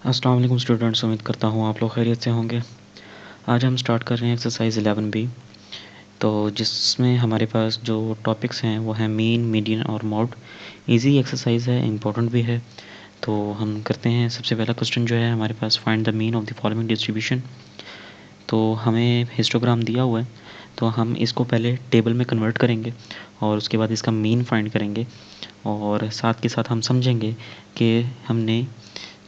अस्सलाम वालेकुम स्टूडेंट्स, उम्मीद करता हूँ आप लोग खैरियत से होंगे। आज हम स्टार्ट कर रहे हैं एक्सरसाइज 11B। तो जिसमें हमारे पास जो टॉपिक्स हैं वो हैं मीन, मीडियन और मोड। इजी एक्सरसाइज है, इम्पोर्टेंट भी है। तो हम करते हैं। सबसे पहला क्वेश्चन जो है हमारे पास, find the mean of the following distribution. तो हमें हिस्टोग्राम दिया हुआ है, तो हम इसको पहले टेबल में कन्वर्ट करेंगे और उसके बाद इसका मीन फाइंड करेंगे, और साथ के साथ हम समझेंगे कि हमने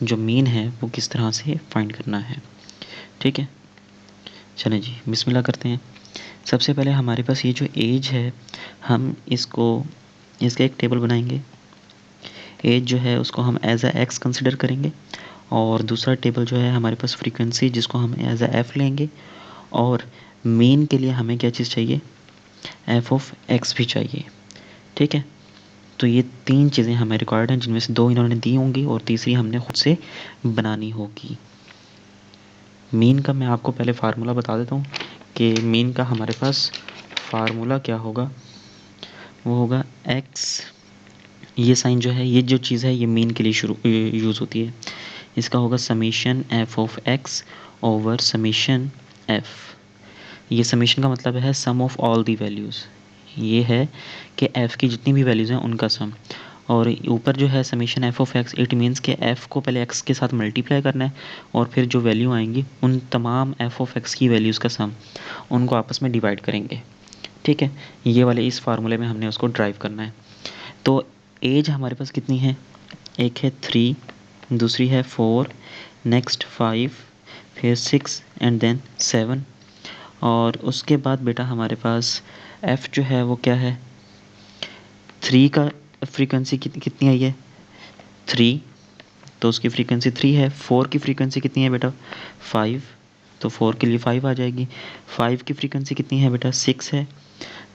जो मीन है वो किस तरह से फाइंड करना है। ठीक है, चलें जी, बिस्मिल्लाह करते हैं। सबसे पहले हमारे पास ये जो एज है, हम इसका एक टेबल बनाएंगे। एज जो है उसको हम एज अ एक्स कंसिडर करेंगे, और दूसरा टेबल जो है हमारे पास फ्रीक्वेंसी, जिसको हम एज अ एफ लेंगे। और मीन के लिए हमें क्या चीज़ चाहिए, एफ ऑफ एक्स भी चाहिए। ठीक है, तो ये तीन चीज़ें हमें रिक्वायर्ड हैं, जिनमें से दो इन्होंने दी होंगी और तीसरी हमने खुद से बनानी होगी। मीन का मैं आपको पहले फार्मूला बता देता हूँ कि मीन का हमारे पास फार्मूला क्या होगा। वो होगा एक्स, ये साइन जो है, ये जो चीज़ है, ये मीन के लिए शुरू यूज़ होती है। इसका होगा summation F of x over summation F. ये समीशन का मतलब है sum of all the values. ये है कि एफ़ की जितनी भी वैल्यूज़ हैं उनका सम। और ऊपर जो है summation F of x, it means के एफ़ को पहले एक्स के साथ मल्टीप्लाई करना है, और फिर जो वैल्यू आएंगी उन तमाम एफ ऑफ एक्स की वैल्यूज़ का सम, उनको आपस में डिवाइड करेंगे। ठीक है, ये वाले इस फार्मूले में हमने उसको ड्राइव करना है। तो एज हमारे पास कितनी है, एक है 3, दूसरी है 4, नेक्स्ट 5, फिर 6 एंड देन 7। और उसके बाद बेटा हमारे पास एफ़ जो है वो क्या है, 3 का फ्रीक्वेंसी कितनी आई है, 3, तो उसकी फ्रीक्वेंसी 3 है। 4 की फ्रीक्वेंसी कितनी है बेटा, 5, तो 4 के लिए 5 आ जाएगी। 5 की फ्रीक्वेंसी कितनी है बेटा, 6 है।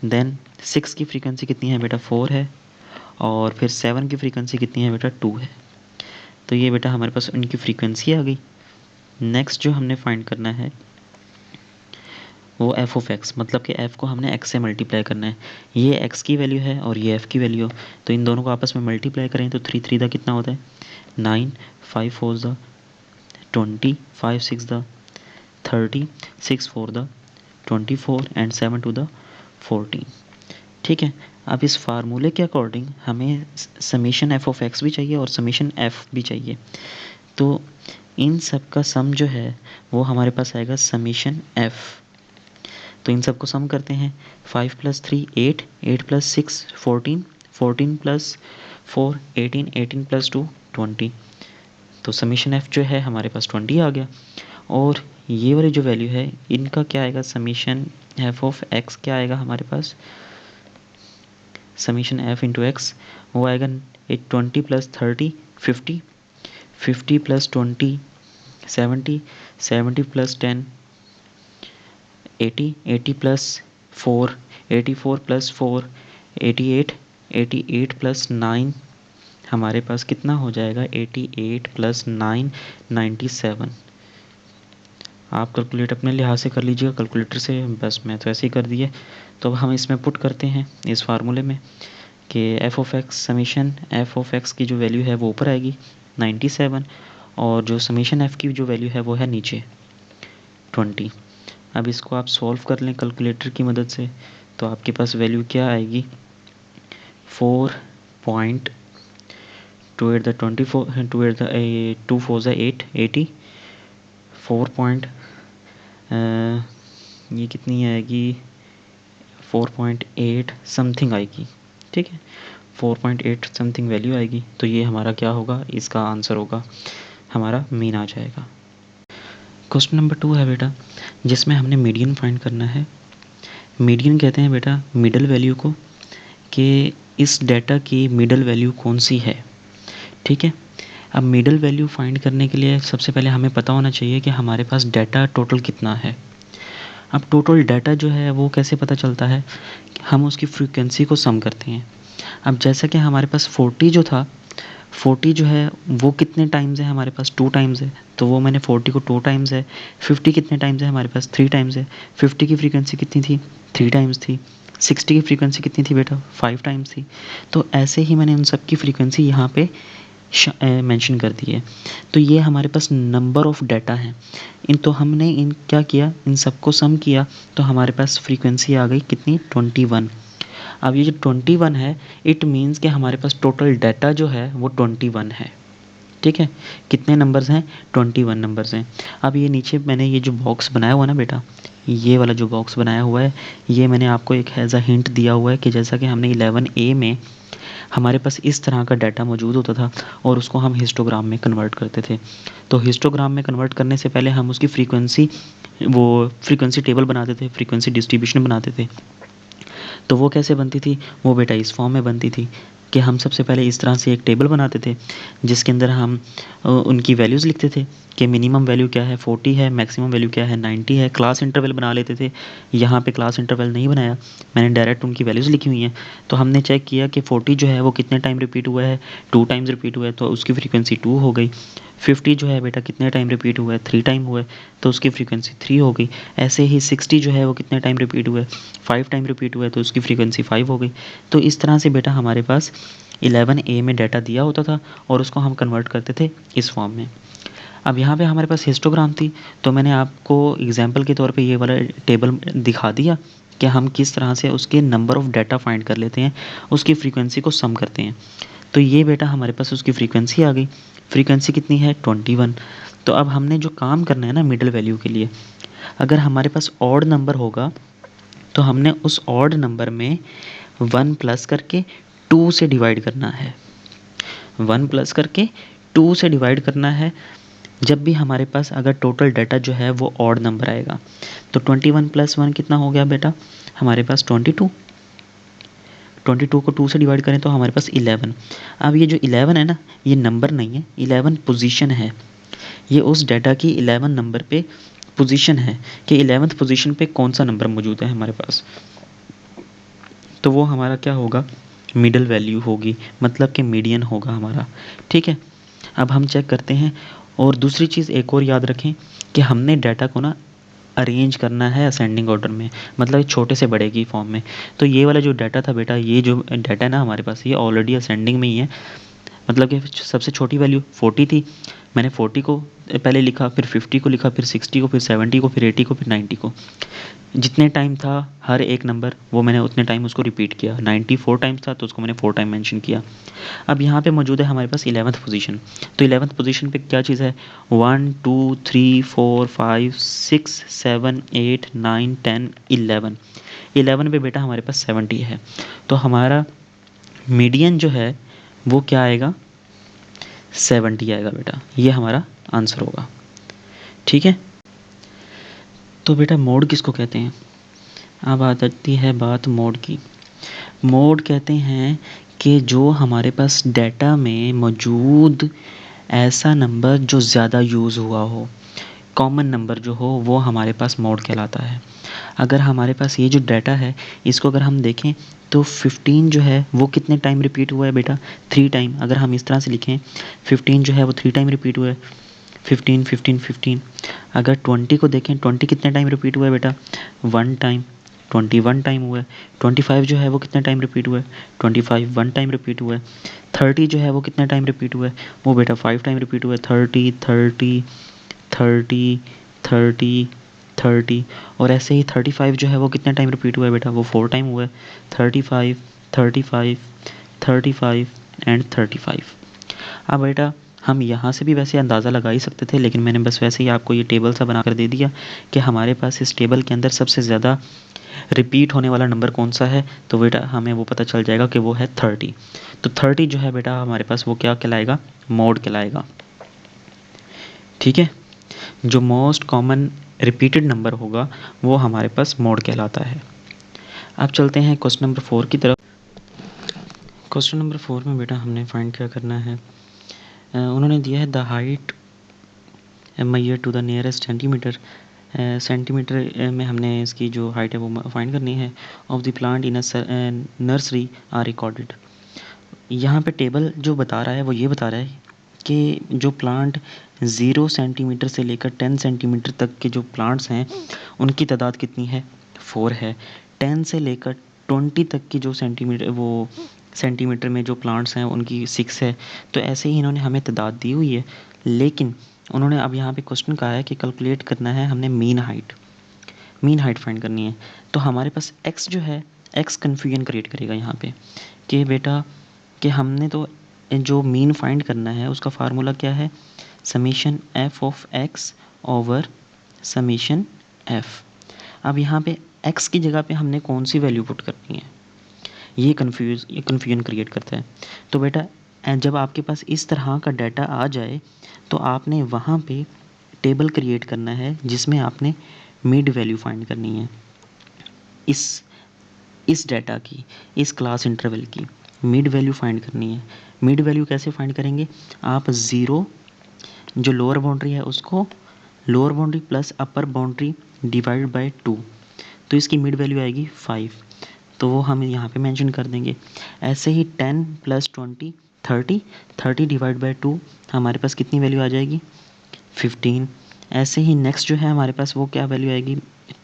देन 6 की फ्रीक्वेंसी कितनी है बेटा, 4 है। और फिर 7 की फ्रीक्वेंसी कितनी है बेटा, 2 है। तो ये बेटा हमारे पास उनकी फ्रीक्वेंसी आ गई। नेक्स्ट जो हमने फाइंड करना है वो एफ ऑफ एक्स, मतलब कि एफ़ को हमने एक्स से मल्टीप्लाई करना है। ये एक्स की वैल्यू है और ये एफ़ की वैल्यू, तो इन दोनों को आपस में मल्टीप्लाई करें तो 3 3 दा कितना होता है, 9, 5 4 दा 20, 5 6 दा 30, 6 4 दा 24 एंड 7 2 दा 14। ठीक है, अब इस फार्मूले के अकॉर्डिंग हमें समीशन एफ ऑफ एक्स भी चाहिए और समीशन एफ भी चाहिए। तो इन सब का सम जो है वो हमारे पास आएगा समीशन एफ। तो इन सबको सम करते हैं। 5 + 3 8, 8 + 6 14, 14 + 4 18, 18 + 2 20। तो समीशन एफ जो है हमारे पास 20 आ गया। और ये वाली जो वैल्यू है इनका क्या आएगा, समीशन एफ ऑफ एक्स क्या आएगा हमारे पास, समीशन एफ इंटू एक्स, वो आएगा 20 + 30 50, 50 + 20 70, 70 + 10 80, 80 + 4 84 + 4 88, 88 + 9 हमारे पास कितना हो जाएगा, 88 + 9 97। आप कैलकुलेट अपने लिहाज से कर लीजिएगा कैलकुलेटर से, बस मैं तो ऐसे ही कर दिए। तो अब हम इसमें पुट करते हैं इस फार्मूले में कि F of x, summation F of x की जो वैल्यू है वो ऊपर आएगी 97, और जो समीशन एफ की जो वैल्यू है वो है नीचे 20। अब इसको आप सॉल्व कर लें कैलकुलेटर की मदद से, तो आपके पास वैल्यू क्या आएगी, 4 point 2 at the 24 2 at the 2 4 ज़ा 8 80, 4 पॉइंट ये कितनी आएगी, 4.8 समथिंग आएगी। ठीक है, 4.8 समथिंग वैल्यू आएगी। तो ये हमारा क्या होगा, इसका आंसर होगा, हमारा मीन आ जाएगा। क्वेश्चन नंबर 2 है बेटा, जिसमें हमने मीडियन फाइंड करना है। मीडियन कहते हैं बेटा मिडल वैल्यू को, कि इस डेटा की मिडल वैल्यू कौन सी है। ठीक है, अब मिडल वैल्यू फाइंड करने के लिए सबसे पहले हमें पता होना चाहिए कि हमारे पास डेटा टोटल कितना है। अब टोटल डाटा जो है वो कैसे पता चलता है, हम उसकी फ्रीक्वेंसी को सम करते हैं। अब जैसा कि हमारे पास 40 जो था, 40 जो है वो कितने टाइम्स है हमारे पास, 2 टाइम्स है, तो वो मैंने 40 को 2 टाइम्स है। 50 कितने टाइम्स है हमारे पास, 3 टाइम्स है। 50 की फ्रीक्वेंसी कितनी थी, 3 टाइम्स थी। 60 की फ्रीक्वेंसी कितनी थी बेटा, 5 टाइम्स थी। तो ऐसे ही मैंने उन सब की फ्रीक्वेंसी यहाँ पे मेंशन कर दी है। तो ये हमारे पास नंबर ऑफ़ डाटा हैं। तो हमने इन क्या किया, इन सबको सम किया तो हमारे पास फ्रीक्वेंसी आ गई कितनी, 21। अब ये जो 21 है, इट मीन्स कि हमारे पास टोटल डाटा जो है वो 21 है। ठीक है, कितने नंबर्स हैं, 21 नंबर्स हैं। अब ये नीचे मैंने ये जो बॉक्स बनाया हुआ है ना बेटा, ये वाला जो बॉक्स बनाया हुआ है, ये मैंने आपको एक एज अ हिंट दिया हुआ है कि जैसा कि हमने 11A में हमारे पास इस तरह का डाटा मौजूद होता था और उसको हम हिस्टोग्राम में कन्वर्ट करते थे। तो हिस्टोग्राम में कन्वर्ट करने से पहले हम उसकी फ्रीक्वेंसी टेबल बनाते थे, फ्रीक्वेंसी डिस्ट्रीब्यूशन बनाते थे। तो वो कैसे बनती थी, वो बेटा इस फॉर्म में बनती थी कि हम सबसे पहले इस तरह से एक टेबल बनाते थे जिसके अंदर हम उनकी वैल्यूज़ लिखते थे कि मिनिमम वैल्यू क्या है, 40 है, मैक्सिमम वैल्यू क्या है, 90 है। क्लास इंटरवल बना लेते थे। यहाँ पे क्लास इंटरवल नहीं बनाया, मैंने डायरेक्ट उनकी वैल्यूज़ लिखी हुई हैं। तो हमने चेक किया कि 40 जो है वो कितने टाइम रिपीट हुआ है, 2 टाइम्स रिपीट हुआ है, तो उसकी फ्रीक्वेंसी 2 हो गई। 50 जो है बेटा कितने टाइम रिपीट हुआ है, 3 टाइम हुआ है, तो उसकी फ्रीक्वेंसी 3 हो गई। ऐसे ही 60 जो है वो कितने टाइम रिपीट हुआ है, 5 टाइम रिपीट हुआ है, तो उसकी फ्रीक्वेंसी 5 हो गई। तो इस तरह से बेटा हमारे पास 11A में डाटा दिया होता था और उसको हम कन्वर्ट करते थे इस फॉर्म में। अब यहाँ पे हमारे पास हिस्टोग्राम थी, तो मैंने आपको एग्जांपल के तौर पे ये वाला टेबल दिखा दिया कि हम किस तरह से उसके नंबर ऑफ़ डाटा फाइंड कर लेते हैं, उसकी फ्रीक्वेंसी को सम करते हैं। तो ये बेटा हमारे पास उसकी फ्रीक्वेंसी आ गई। फ्रीक्वेंसी कितनी है, 21। तो अब हमने जो काम करना है ना मिडल वैल्यू के लिए, अगर हमारे पास ऑड नंबर होगा तो हमने उस ऑड नंबर में 1 प्लस करके 2 से डिवाइड करना है। 1 प्लस करके 2 से डिवाइड करना है। जब भी हमारे पास अगर टोटल डाटा जो है वो ऑड नंबर आएगा, तो 21 प्लस 1 कितना हो गया बेटा, हमारे पास 22। 22 को 2 से डिवाइड करें तो हमारे पास 11। अब ये जो 11 है ना, ये नंबर नहीं है, 11 पोजीशन है। ये उस डाटा की 11 नंबर पे पोजीशन है कि 11th पोजीशन पे कौन सा नंबर मौजूद है हमारे पास। तो वो हमारा क्या होगा, मिडल वैल्यू होगी, मतलब कि मीडियन होगा हमारा। ठीक है, अब हम चेक करते हैं। और दूसरी चीज़ एक और याद रखें कि हमने डाटा को ना अरेंज करना है असेंडिंग ऑर्डर में, मतलब छोटे से बड़े की फॉर्म में। तो ये वाला जो डाटा था बेटा, ये जो डाटा है ना हमारे पास, ये ऑलरेडी असेंडिंग में ही है। मतलब कि सबसे छोटी वैल्यू 40 थी, मैंने 40 को पहले लिखा, फिर 50 को लिखा, फिर 60 को, फिर 70 को, फिर 80 को, फिर 90 को। जितने टाइम था हर एक नंबर, वो मैंने उतने टाइम उसको रिपीट किया। 94 टाइम्स था तो उसको मैंने 4 टाइम मेंशन किया। अब यहाँ पे मौजूद है हमारे पास 11th पोजीशन। तो 11th पोजीशन पे क्या चीज़ है, 1 2 3 4 5 6 7 8 9 10 11। 11 पे बेटा हमारे पास 70 है। तो हमारा मीडियन जो है वो क्या आएगा, 70 आएगा बेटा। ये हमारा आंसर होगा। ठीक है, तो बेटा मोड किसको कहते हैं। अब आ जाती है बात मोड की। मोड कहते हैं कि जो हमारे पास डाटा में मौजूद ऐसा नंबर जो ज़्यादा यूज़ हुआ हो, कॉमन नंबर जो हो, वो हमारे पास मोड कहलाता है। अगर हमारे पास ये जो डाटा है, इसको अगर हम देखें तो 15 जो है वो कितने टाइम रिपीट हुआ है बेटा, 3 टाइम। अगर हम इस तरह से लिखें, 15 जो है वो 3 टाइम रिपीट हुआ है, 15 15 15। अगर 20 को देखें, 20 कितने टाइम रिपीट हुआ है बेटा, 1 टाइम, 21 टाइम हुआ है। 25 जो है वो कितने टाइम रिपीट हुआ है, 25 1 टाइम रिपीट हुआ है। 30 जो है वो कितने टाइम रिपीट हुआ है, वो बेटा 5 टाइम रिपीट हुआ है। 30 30 30 30 30। और ऐसे ही 35 जो है वो कितने टाइम रिपीट हुआ है बेटा, वो 4 टाइम हुआ है। 35 35 35 एंड 35। अब बेटा हम यहाँ से भी वैसे अंदाज़ा लगा ही सकते थे, लेकिन मैंने बस वैसे ही आपको ये टेबल सा बना कर दे दिया कि हमारे पास इस टेबल के अंदर सबसे ज़्यादा रिपीट होने वाला नंबर कौन सा है। तो बेटा हमें वो पता चल जाएगा कि वो है 30। तो 30 जो है बेटा हमारे पास वो क्या कहलाएगा, मोड कहलाएगा। ठीक है, जो मोस्ट कॉमन रिपीटेड नंबर होगा वो हमारे पास मोड कहलाता है। अब चलते हैं क्वेश्चन नंबर 4 की तरफ। क्वेश्चन नंबर 4 में बेटा हमने फाइंड क्या करना है, उन्होंने दिया है the height measure to the nearest centimetre. Centimetre में हमने इसकी जो हाइट है वो फाइंड करनी है। Of the plant in nursery are recorded. यहाँ पे टेबल जो बता रहा है वो ये बता रहा है कि जो प्लांट 0 सेंटीमीटर से लेकर 10 सेंटीमीटर तक के जो प्लांट्स हैं उनकी तादाद कितनी है, 4 है। 10 से लेकर 20 तक की जो सेंटीमीटर वो सेंटीमीटर में जो प्लांट्स हैं उनकी 6 है। तो ऐसे ही इन्होंने हमें तादाद दी हुई है, लेकिन उन्होंने अब यहाँ पे क्वेश्चन कहा है कि कैलकुलेट करना है हमने मीन हाइट फाइंड करनी है। तो हमारे पास एक्स जो है, एक्स कन्फ्यूजन क्रिएट करेगा यहाँ पे कि बेटा कि हमने तो जो मीन फाइंड करना है उसका फार्मूला क्या है, summation F of x over summation F. अब यहाँ पे एक्स की जगह पे हमने कौन सी वैल्यू पुट करनी है, ये कन्फ्यूजन क्रिएट करता है। तो बेटा जब आपके पास इस तरह का डाटा आ जाए तो आपने वहाँ पे टेबल क्रिएट करना है जिसमें आपने मिड वैल्यू फाइंड करनी है। इस डाटा की, इस क्लास इंटरवल की मिड वैल्यू फाइंड करनी है। मिड वैल्यू कैसे फाइंड करेंगे, आप ज़ीरो जो लोअर बाउंड्री है उसको lower boundary plus upper boundary divide by 2, तो इसकी मिड वैल्यू आएगी 5, तो वो हम यहाँ पे मेंशन कर देंगे। ऐसे ही 10 प्लस 20 30 डिवाइड बाय 2 हमारे पास कितनी वैल्यू आ जाएगी, 15। ऐसे ही नेक्स्ट जो है हमारे पास वो क्या वैल्यू आएगी,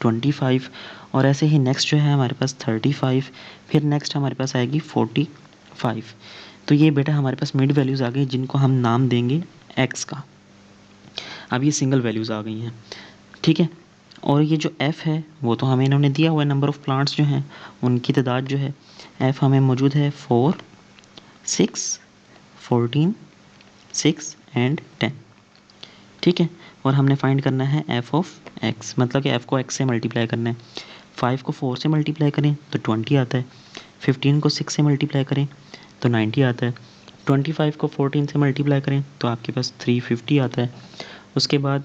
25। और ऐसे ही नेक्स्ट जो है हमारे पास 35, फिर नेक्स्ट हमारे पास आएगी 45। तो ये बेटा हमारे पास मिड वैल्यूज़ आ गई जिनको हम नाम देंगे एक्स का। अब ये सिंगल वैल्यूज़ आ गई हैं, ठीक है। और ये जो f है वो तो हमें इन्होंने दिया हुआ है, नंबर ऑफ़ प्लांट्स जो हैं उनकी तादाद जो है f हमें मौजूद है 4 6 14 6 एंड 10, ठीक है। और हमने फाइंड करना है f ऑफ x, मतलब कि f को x से मल्टीप्लाई करना है। 5 को 4 से मल्टीप्लाई करें तो 20 आता है, 15 को 6 से मल्टीप्लाई करें तो 90 आता है, 25 को 14 से मल्टीप्लाई करें तो आपके पास 350 आता है। उसके बाद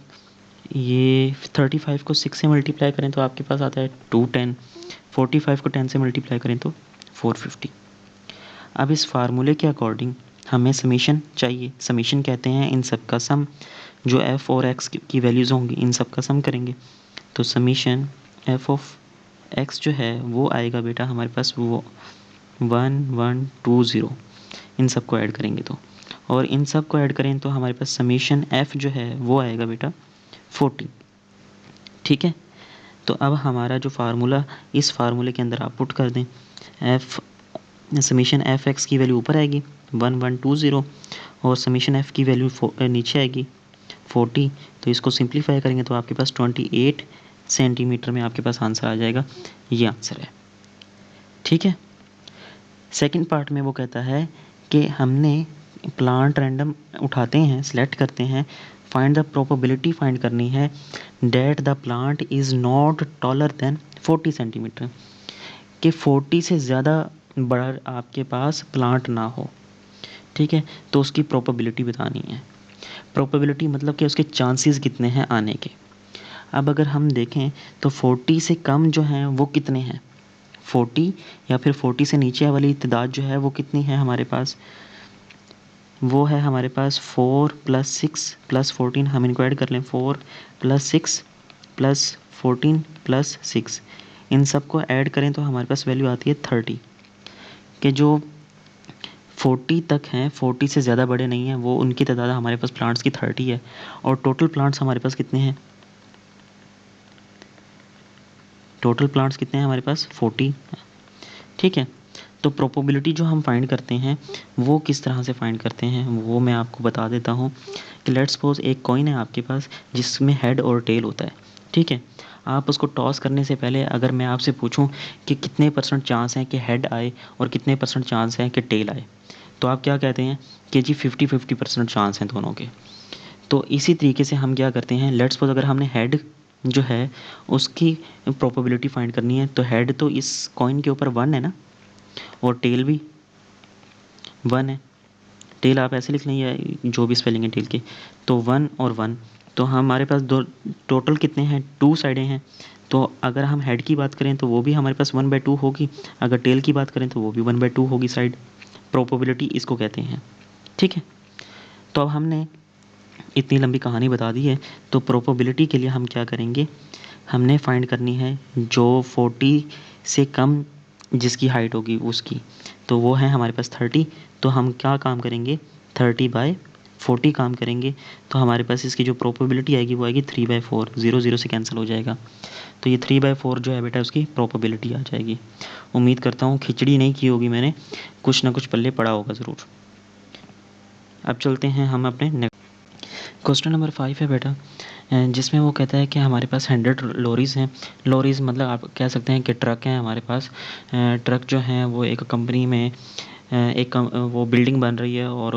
ये 35 को 6 से मल्टीप्लाई करें तो आपके पास आता है 210, 45 को 10 से मल्टीप्लाई करें तो 450। अब इस फार्मूले के अकॉर्डिंग हमें समीशन चाहिए। समीशन कहते हैं इन सब का सम, जो f और x की वैल्यूज़ होंगी इन सब का सम करेंगे। तो समीशन f ऑफ x जो है वो आएगा बेटा हमारे पास वो 1120, इन सब को ऐड करेंगे तो, और इन सब को ऐड करें तो हमारे पास समीशन f जो है वो आएगा बेटा 40, ठीक है। तो अब हमारा जो फार्मूला, इस फार्मूले के अंदर आप पुट कर दें, f समीशन एफ एक्स की वैल्यू ऊपर आएगी 1120 और समीशन एफ़ की वैल्यू नीचे आएगी 40। तो इसको सिंप्लीफाई करेंगे तो आपके पास 28 सेंटीमीटर में आपके पास आंसर आ जाएगा। ये आंसर है, ठीक है। सेकंड पार्ट में वो कहता है कि हमने प्लांट रैंडम उठाते हैं, सेलेक्ट करते हैं, फाइंड द प्रोबेबिलिटी फाइंड करनी है that the plant is not taller than 40 centimetre, कि 40 से ज़्यादा बड़ा आपके पास प्लांट ना हो, ठीक है। तो उसकी प्रोबेबिलिटी बतानी है। प्रोबेबिलिटी मतलब कि उसके चांसेस कितने हैं आने के। अब अगर हम देखें तो 40 से कम जो हैं वो कितने हैं, 40 या फिर 40 से नीचे वाली तादाद जो है वो कितनी है हमारे पास, वो है हमारे पास 4 + 6 + 14, हम इनको ऐड कर लें 4 + 6 + 14 + 6, इन सब को ऐड करें तो हमारे पास वैल्यू आती है 30, कि जो 40 तक हैं, 40 से ज़्यादा बड़े नहीं हैं, वो उनकी तादाद हमारे पास प्लांट्स की 30 है। और टोटल प्लांट्स हमारे पास कितने हैं, टोटल प्लांट्स कितने हैं हमारे पास 40, ठीक है। तो प्रोबेबिलिटी जो हम फाइंड करते हैं वो किस तरह से फाइंड करते हैं वो मैं आपको बता देता हूँ कि लेट्स सपोज एक कॉइन है आपके पास जिसमें हेड और टेल होता है, ठीक है। आप उसको टॉस करने से पहले अगर मैं आपसे पूछूं कि कितने % चांस हैं कि हेड आए और कितने % चांस हैं कि टेल आए, तो आप क्या कहते हैं कि जी 50-50% चांस हैं दोनों के। तो इसी तरीके से हम क्या करते हैं, लेट्स सपोज अगर हमने हेड जो है उसकी प्रोबेबिलिटी फाइंड करनी है, तो हेड तो इस कॉइन के ऊपर 1 है ना, और टेल भी 1 है। टेल आप ऐसे लिख लें या जो भी स्पेलिंग है टेल की, तो 1 और 1, तो हमारे पास दो टोटल कितने हैं, 2 साइडें हैं। तो अगर हम हेड की बात करें तो वो भी हमारे पास 1/2 होगी, अगर टेल की बात करें तो वो भी 1/2 होगी साइड। प्रोबेबिलिटी इसको कहते हैं, ठीक है। तो अब हमने इतनी लंबी कहानी बता दी है, तो प्रोबेबिलिटी के लिए हम क्या करेंगे, हमने फाइंड करनी है जो 40 से कम जिसकी हाइट होगी उसकी, तो वो है हमारे पास 30। तो हम क्या काम करेंगे, 30/4 40 काम करेंगे तो हमारे पास इसकी जो प्रोबेबिलिटी आएगी वो आएगी 3/4, 0 0 से कैंसिल हो जाएगा। तो ये 3/4 जो है बेटा उसकी प्रोबेबिलिटी आ जाएगी। उम्मीद करता हूँ खिचड़ी नहीं की होगी मैंने, कुछ ना कुछ पल्ले पड़ा होगा ज़रूर। अब चलते हैं हम अपने नेक्स्ट क्वेश्चन नंबर 5 है बेटा, जिसमें वो कहता है कि हमारे पास 100 लॉरीज़ हैं। लॉरीज़ मतलब आप कह सकते हैं कि ट्रक हैं हमारे पास। ट्रक जो हैं वो एक कंपनी में वो बिल्डिंग बन रही है, और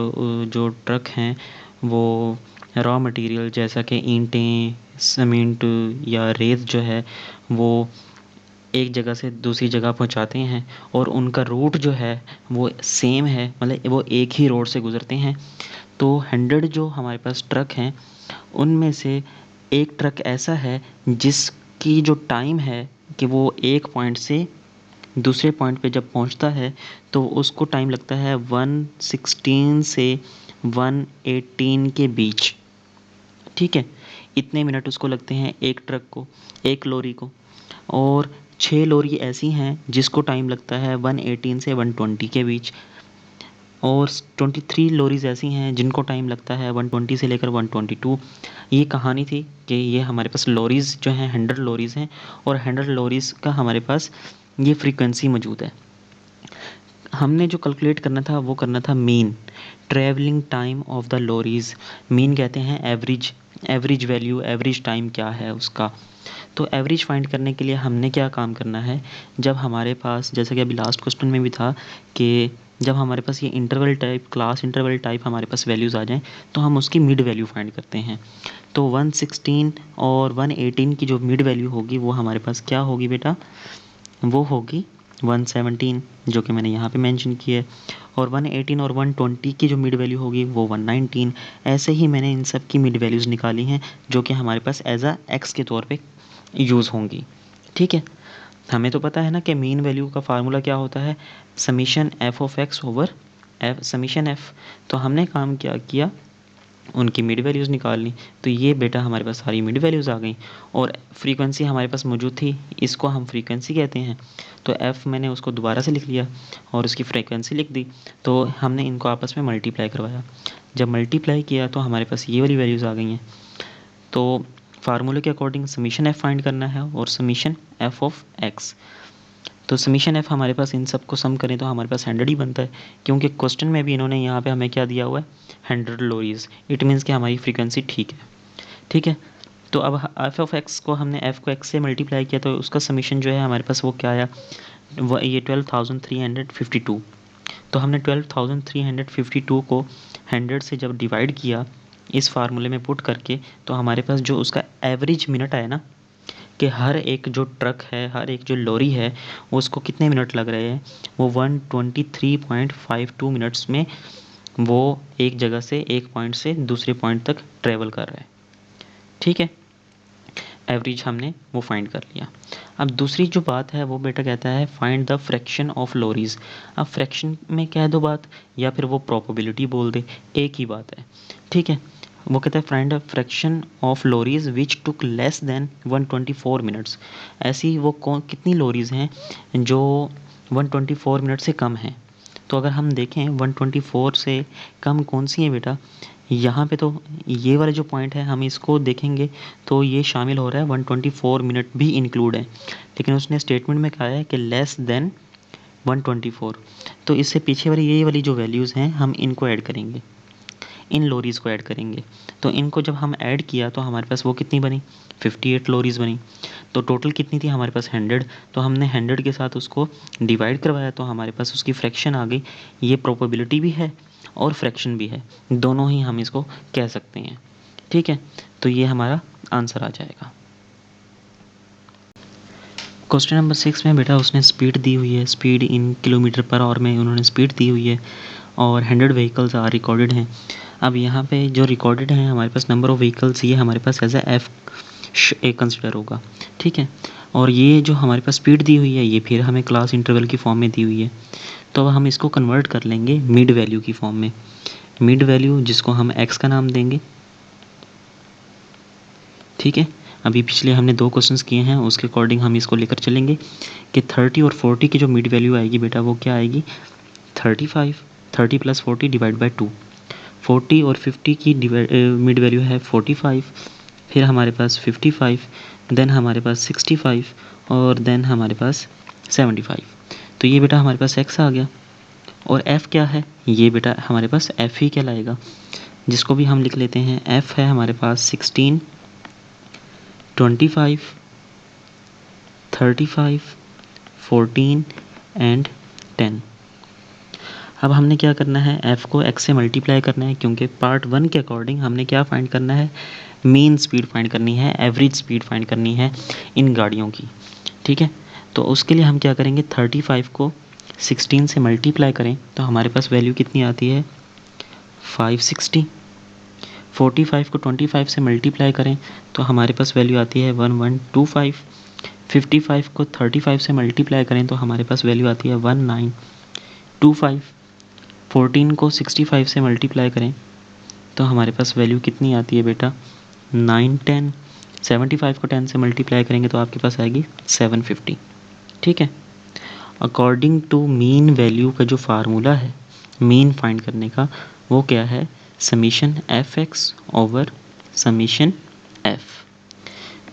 जो ट्रक हैं वो रॉ मटेरियल जैसा कि ईंटें, सीमेंट या रेत जो है वो एक जगह से दूसरी जगह पहुंचाते हैं, और उनका रूट जो है वो सेम है, मतलब वो एक ही रोड से गुज़रते हैं। तो 100 जो हमारे पास ट्रक हैं उनमें से एक ट्रक ऐसा है जिसकी जो टाइम है कि वो एक पॉइंट से दूसरे पॉइंट पे जब पहुंचता है तो उसको टाइम लगता है 116 से 118 के बीच। ठीक है, इतने मिनट उसको लगते हैं एक ट्रक को, एक लॉरी को। और 6 लॉरी ऐसी हैं जिसको टाइम लगता है 118 से 120 के बीच, और 23 लॉरीज़ ऐसी हैं जिनको टाइम लगता है 120 से लेकर 122। ये कहानी थी कि ये हमारे पास लॉरीज़ जो हैं 100 लॉरीज़ हैं, और 100 लॉरीज़ का हमारे पास ये फ्रीक्वेंसी मौजूद है। हमने जो कैलकुलेट करना था वो करना था mean, travelling time of the lorries. Mean कहते हैं average, average value, average time क्या है उसका। तो एवरेज फाइंड करने के लिए हमने क्या काम करना है, जब हमारे पास जैसा कि अभी लास्ट क्वेश्चन में भी था कि जब हमारे पास ये interval type, class interval type हमारे पास वैल्यूज़ आ जाएँ तो हम उसकी मिड वैल्यू फाइंड करते हैं। तो 116 और 118 की जो मिड वैल्यू होगी वो हमारे पास क्या होगी बेटा, वो होगी 117, जो कि मैंने यहाँ पे मेंशन की है। और 118 और 120 की जो मिड वैल्यू होगी वो 119। ऐसे ही मैंने इन सब की मिड वैल्यूज़ निकाली हैं जो कि हमारे पास एज अ एक्स के तौर पे यूज़ होंगी। ठीक है, हमें तो पता है ना कि मीन वैल्यू का फार्मूला क्या होता है, summation F of x over F summation F. तो हमने काम क्या किया, उनकी मिड वैल्यूज़ निकाल ली। तो ये बेटा हमारे पास सारी मिड वैल्यूज़ आ गई, और फ्रीक्वेंसी हमारे पास मौजूद थी, इसको हम फ्रीक्वेंसी कहते हैं। तो एफ़ मैंने उसको दोबारा से लिख लिया और उसकी फ्रीक्वेंसी लिख दी। तो हमने इनको आपस में मल्टीप्लाई करवाया, जब मल्टीप्लाई किया तो हमारे पास ये वाली वैल्यूज़ आ गई हैं। तो फार्मूले के अकॉर्डिंग समीशन एफ़ फाइंड करना है और समीशन एफ़ ऑफ एक्स। तो समीशन एफ़ हमारे पास इन सब को सम करें तो हमारे पास 100 ही बनता है, क्योंकि क्वेश्चन में भी इन्होंने यहाँ पे हमें क्या दिया हुआ है, 100 लॉरीज़। इट मीन्स कि हमारी फ्रीक्वेंसी ठीक है। ठीक है, तो अब एफ ऑफ एक्स को हमने एफ़ को एक्स से मल्टीप्लाई किया तो उसका समीशन जो है हमारे पास वो क्या आया, ये 12,352। तो हमने 12,352 को 100 से जब डिवाइड किया इस फार्मूले में पुट करके, तो हमारे पास जो उसका एवरेज मिनट आया ना, कि हर एक जो ट्रक है, हर एक जो लॉरी है, उसको कितने मिनट लग रहे हैं, वो 123.52 मिनट्स में वो एक जगह से, एक पॉइंट से दूसरे पॉइंट तक ट्रैवल कर रहा है। ठीक है, एवरेज हमने वो फाइंड कर लिया। अब दूसरी जो बात है वो बेटा कहता है फाइंड द फ्रैक्शन ऑफ लॉरीज़। अब फ्रैक्शन में कह दो बात, या फिर वो प्रोबेबिलिटी बोल दे, एक ही बात है। ठीक है, वो कहता है find the fraction of lorries which took less than 124 minutes. ऐसी वो कौन कितनी लॉरीज़ हैं जो 124 मिनट से कम हैं। तो अगर हम देखें 124 से कम कौन सी है बेटा, यहाँ पे तो ये वाला जो पॉइंट है हम इसको देखेंगे तो ये शामिल हो रहा है, 124 मिनट भी इंक्लूड है, लेकिन उसने स्टेटमेंट में कहा है कि लेस देन 124। तो इससे पीछे वाली ये वाली जो वैल्यूज़ हैं हम इनको ऐड करेंगे, इन लॉरीज़ को ऐड करेंगे। तो इनको जब हम ऐड किया तो हमारे पास वो कितनी बनी, 58 लॉरीज़ बनी। तो टोटल कितनी थी हमारे पास 100, तो हमने 100 के साथ उसको डिवाइड करवाया तो हमारे पास उसकी फ्रैक्शन आ गई। ये प्रोबेबिलिटी भी है और फ्रैक्शन भी है, दोनों ही हम इसको कह सकते हैं। ठीक है, तो ये हमारा आंसर आ जाएगा। क्वेश्चन नंबर 6 में बेटा उसने स्पीड दी हुई है, speed in kilometre per hour में उन्होंने स्पीड दी हुई है, और 100 व्हीकल्स आर रिकॉर्डेड हैं। अब यहाँ पे जो रिकॉर्डेड हैं हमारे पास नंबर ऑफ़ व्हीकल्स, ये हमारे पास एज एफ कंसिडर होगा। ठीक है, और ये जो हमारे पास स्पीड दी हुई है ये फिर हमें क्लास इंटरवल की फॉर्म में दी हुई है। तो अब हम इसको कन्वर्ट कर लेंगे मिड वैल्यू की फॉर्म में, मिड वैल्यू जिसको हम एक्स का नाम देंगे। ठीक है, अभी पिछले हमने 2 क्वेश्चंस किए हैं उसके अकॉर्डिंग हम इसको लेकर चलेंगे कि 30 और 40 की जो मिड वैल्यू आएगी बेटा वो क्या आएगी, 35, 30 + 40 डिवाइड बाय 2। 40 और 50 की मिड वैल्यू है 45, फिर हमारे पास 55, देन हमारे पास 65 और देन हमारे पास 75। तो ये बेटा हमारे पास x आ गया। और f क्या है, ये बेटा हमारे पास f ही कहलाएगा, जिसको भी हम लिख लेते हैं। f है हमारे पास 16, 25, 35, 14 एंड 10। अब हमने क्या करना है, f को x से मल्टीप्लाई करना है, क्योंकि पार्ट 1 के अकॉर्डिंग हमने क्या फाइंड करना है, मीन स्पीड फाइंड करनी है, एवरेज स्पीड फाइंड करनी है इन गाड़ियों की। ठीक है, तो उसके लिए हम क्या करेंगे, 35 को 16 से मल्टीप्लाई करें तो हमारे पास वैल्यू कितनी आती है, 560। 45 को 25 से मल्टीप्लाई करें तो हमारे पास वैल्यू आती है 1125। 55 को 35 से मल्टीप्लाई करें तो हमारे पास वैल्यू आती है 1925। 14 को 65 से मल्टीप्लाई करें तो हमारे पास वैल्यू कितनी आती है बेटा, 910। 75 को 10 से मल्टीप्लाई करेंगे तो आपके पास आएगी 750। ठीक है, अकॉर्डिंग टू मीन वैल्यू का जो फार्मूला है मीन फाइंड करने का, वो क्या है, summation F x over summation F.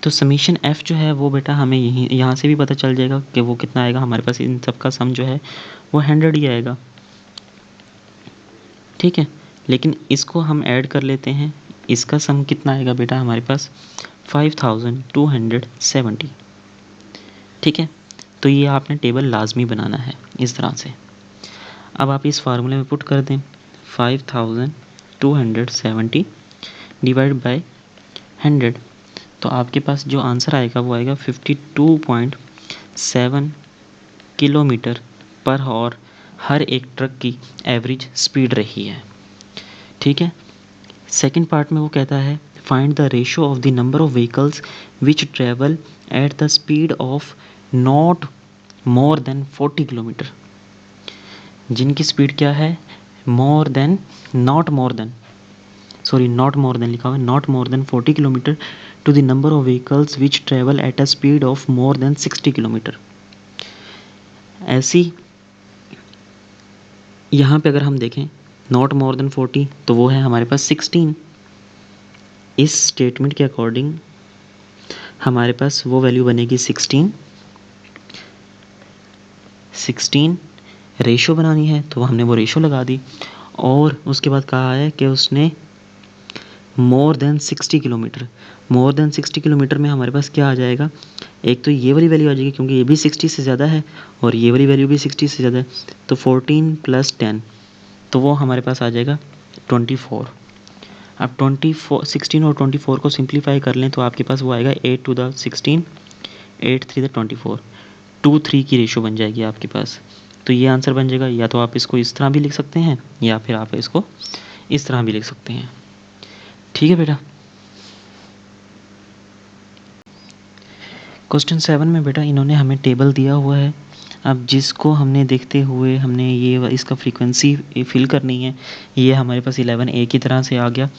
तो समीशन एफ जो है वो बेटा हमें यहाँ से भी पता चल जाएगा कि वो कितना आएगा, हमारे पास इन सब का सम जो है वो 100 ही आएगा। ठीक है, लेकिन इसको हम ऐड कर लेते हैं, इसका सम कितना आएगा बेटा हमारे पास 5270। ठीक है, तो ये आपने टेबल लाजमी बनाना है इस तरह से। अब आप इस फार्मूले में पुट कर दें 5270 डिवाइड बाय 100, तो आपके पास जो आंसर आएगा वो आएगा 52.7 किलोमीटर पर आवर हर एक ट्रक की एवरेज स्पीड रही है। ठीक है, सेकंड पार्ट में वो कहता है find the ratio of the number of vehicles which travel at the speed of not more than 40 kilometre. जिनकी स्पीड क्या है, नॉट मोर देन लिखा हुआ है, not more than 40 kilometre to the number of vehicles which travel at a speed of more than 60 kilometre. ऐसी यहाँ पे अगर हम देखें नॉट मोर देन 40 तो वो है हमारे पास 16। इस स्टेटमेंट के अकॉर्डिंग हमारे पास वो वैल्यू बनेगी 16 रेशो बनानी है तो हमने वो रेशो लगा दी, और उसके बाद कहा है कि उसने मोर देन 60 किलोमीटर। मोर देन 60 किलोमीटर में हमारे पास क्या आ जाएगा, एक तो ये वाली वैल्यू आ जाएगी क्योंकि ये भी 60 से ज़्यादा है और ये वाली वैल्यू भी 60 से ज़्यादा है, तो 14 + 10 तो वो हमारे पास आ जाएगा 24। अब 16 और 24 को सिंप्लीफाई कर लें तो आपके पास वो आएगा 8 to the 16, 8 3 the 24, 2-3 की रेशो बन जाएगी आपके पास। तो ये आंसर बन जाएगा, या तो आप इसको इस तरह भी लिख सकते हैं या फिर आप इसको इस तरह भी लिख सकते हैं। ठीक है बेटा, क्वेश्चन 7 में बेटा इन्होंने हमें टेबल दिया हुआ है, अब जिसको हमने देखते हुए हमने ये इसका फ्रीक्वेंसी फिल करनी है। ये हमारे पास 11A की तरह से आ गया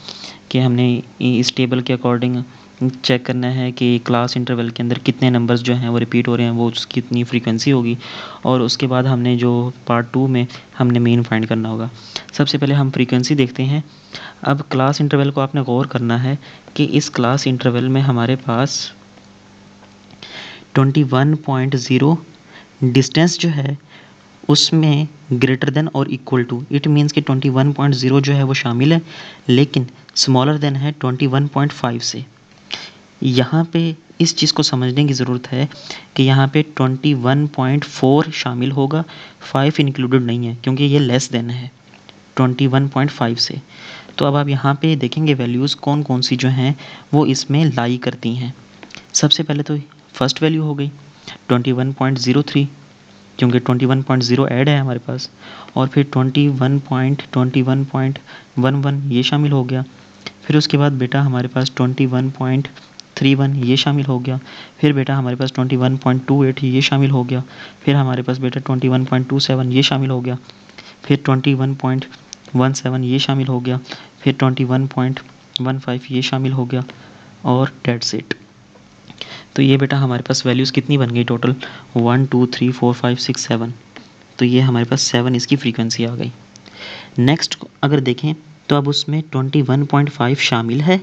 कि हमने इस टेबल के अकॉर्डिंग चेक करना है कि क्लास इंटरवल के अंदर कितने नंबर्स जो हैं वो रिपीट हो रहे हैं, वो उसकी कितनी फ्रीक्वेंसी होगी, और उसके बाद हमने जो पार्ट 2 में हमने मीन फाइंड करना होगा। सबसे पहले हम फ्रीक्वेंसी देखते हैं। अब क्लास इंटरवल को आपने गौर करना है कि इस क्लास इंटरवल में हमारे पास 21.0 डिस्टेंस जो है उसमें ग्रेटर देन और इक्वल टू, इट मीन्स कि 21.0 जो है वो शामिल है, लेकिन स्मॉलर देन है 21.5 से। यहाँ पे इस चीज़ को समझने की ज़रूरत है कि यहाँ पे 21.4 शामिल होगा, 5 इंक्लूडेड नहीं है क्योंकि ये लेस देन है 21.5 से। तो अब आप यहाँ पे देखेंगे वैल्यूज़ कौन कौन सी जो हैं वो इसमें लाई करती हैं। सबसे पहले तो फर्स्ट वैल्यू हो गई 21.03 क्योंकि 21.0 ऐड है हमारे पास, और फिर 21.11 ये शामिल हो गया। फिर उसके बाद बेटा हमारे पास 21.31 ये शामिल हो गया। फिर बेटा हमारे पास 21.28 ये शामिल हो गया। फिर हमारे पास बेटा 21.27 ये शामिल हो गया। फिर 21.17 ये शामिल हो गया। फिर 21.15 ये शामिल हो गया, और डेट्स इट। तो ये बेटा हमारे पास वैल्यूज़ कितनी बन गई टोटल, 1 2 3 4 5 6 7। तो ये हमारे पास 7 इसकी फ्रीक्वेंसी आ गई। नेक्स्ट अगर देखें तो अब उसमें 21.5 शामिल है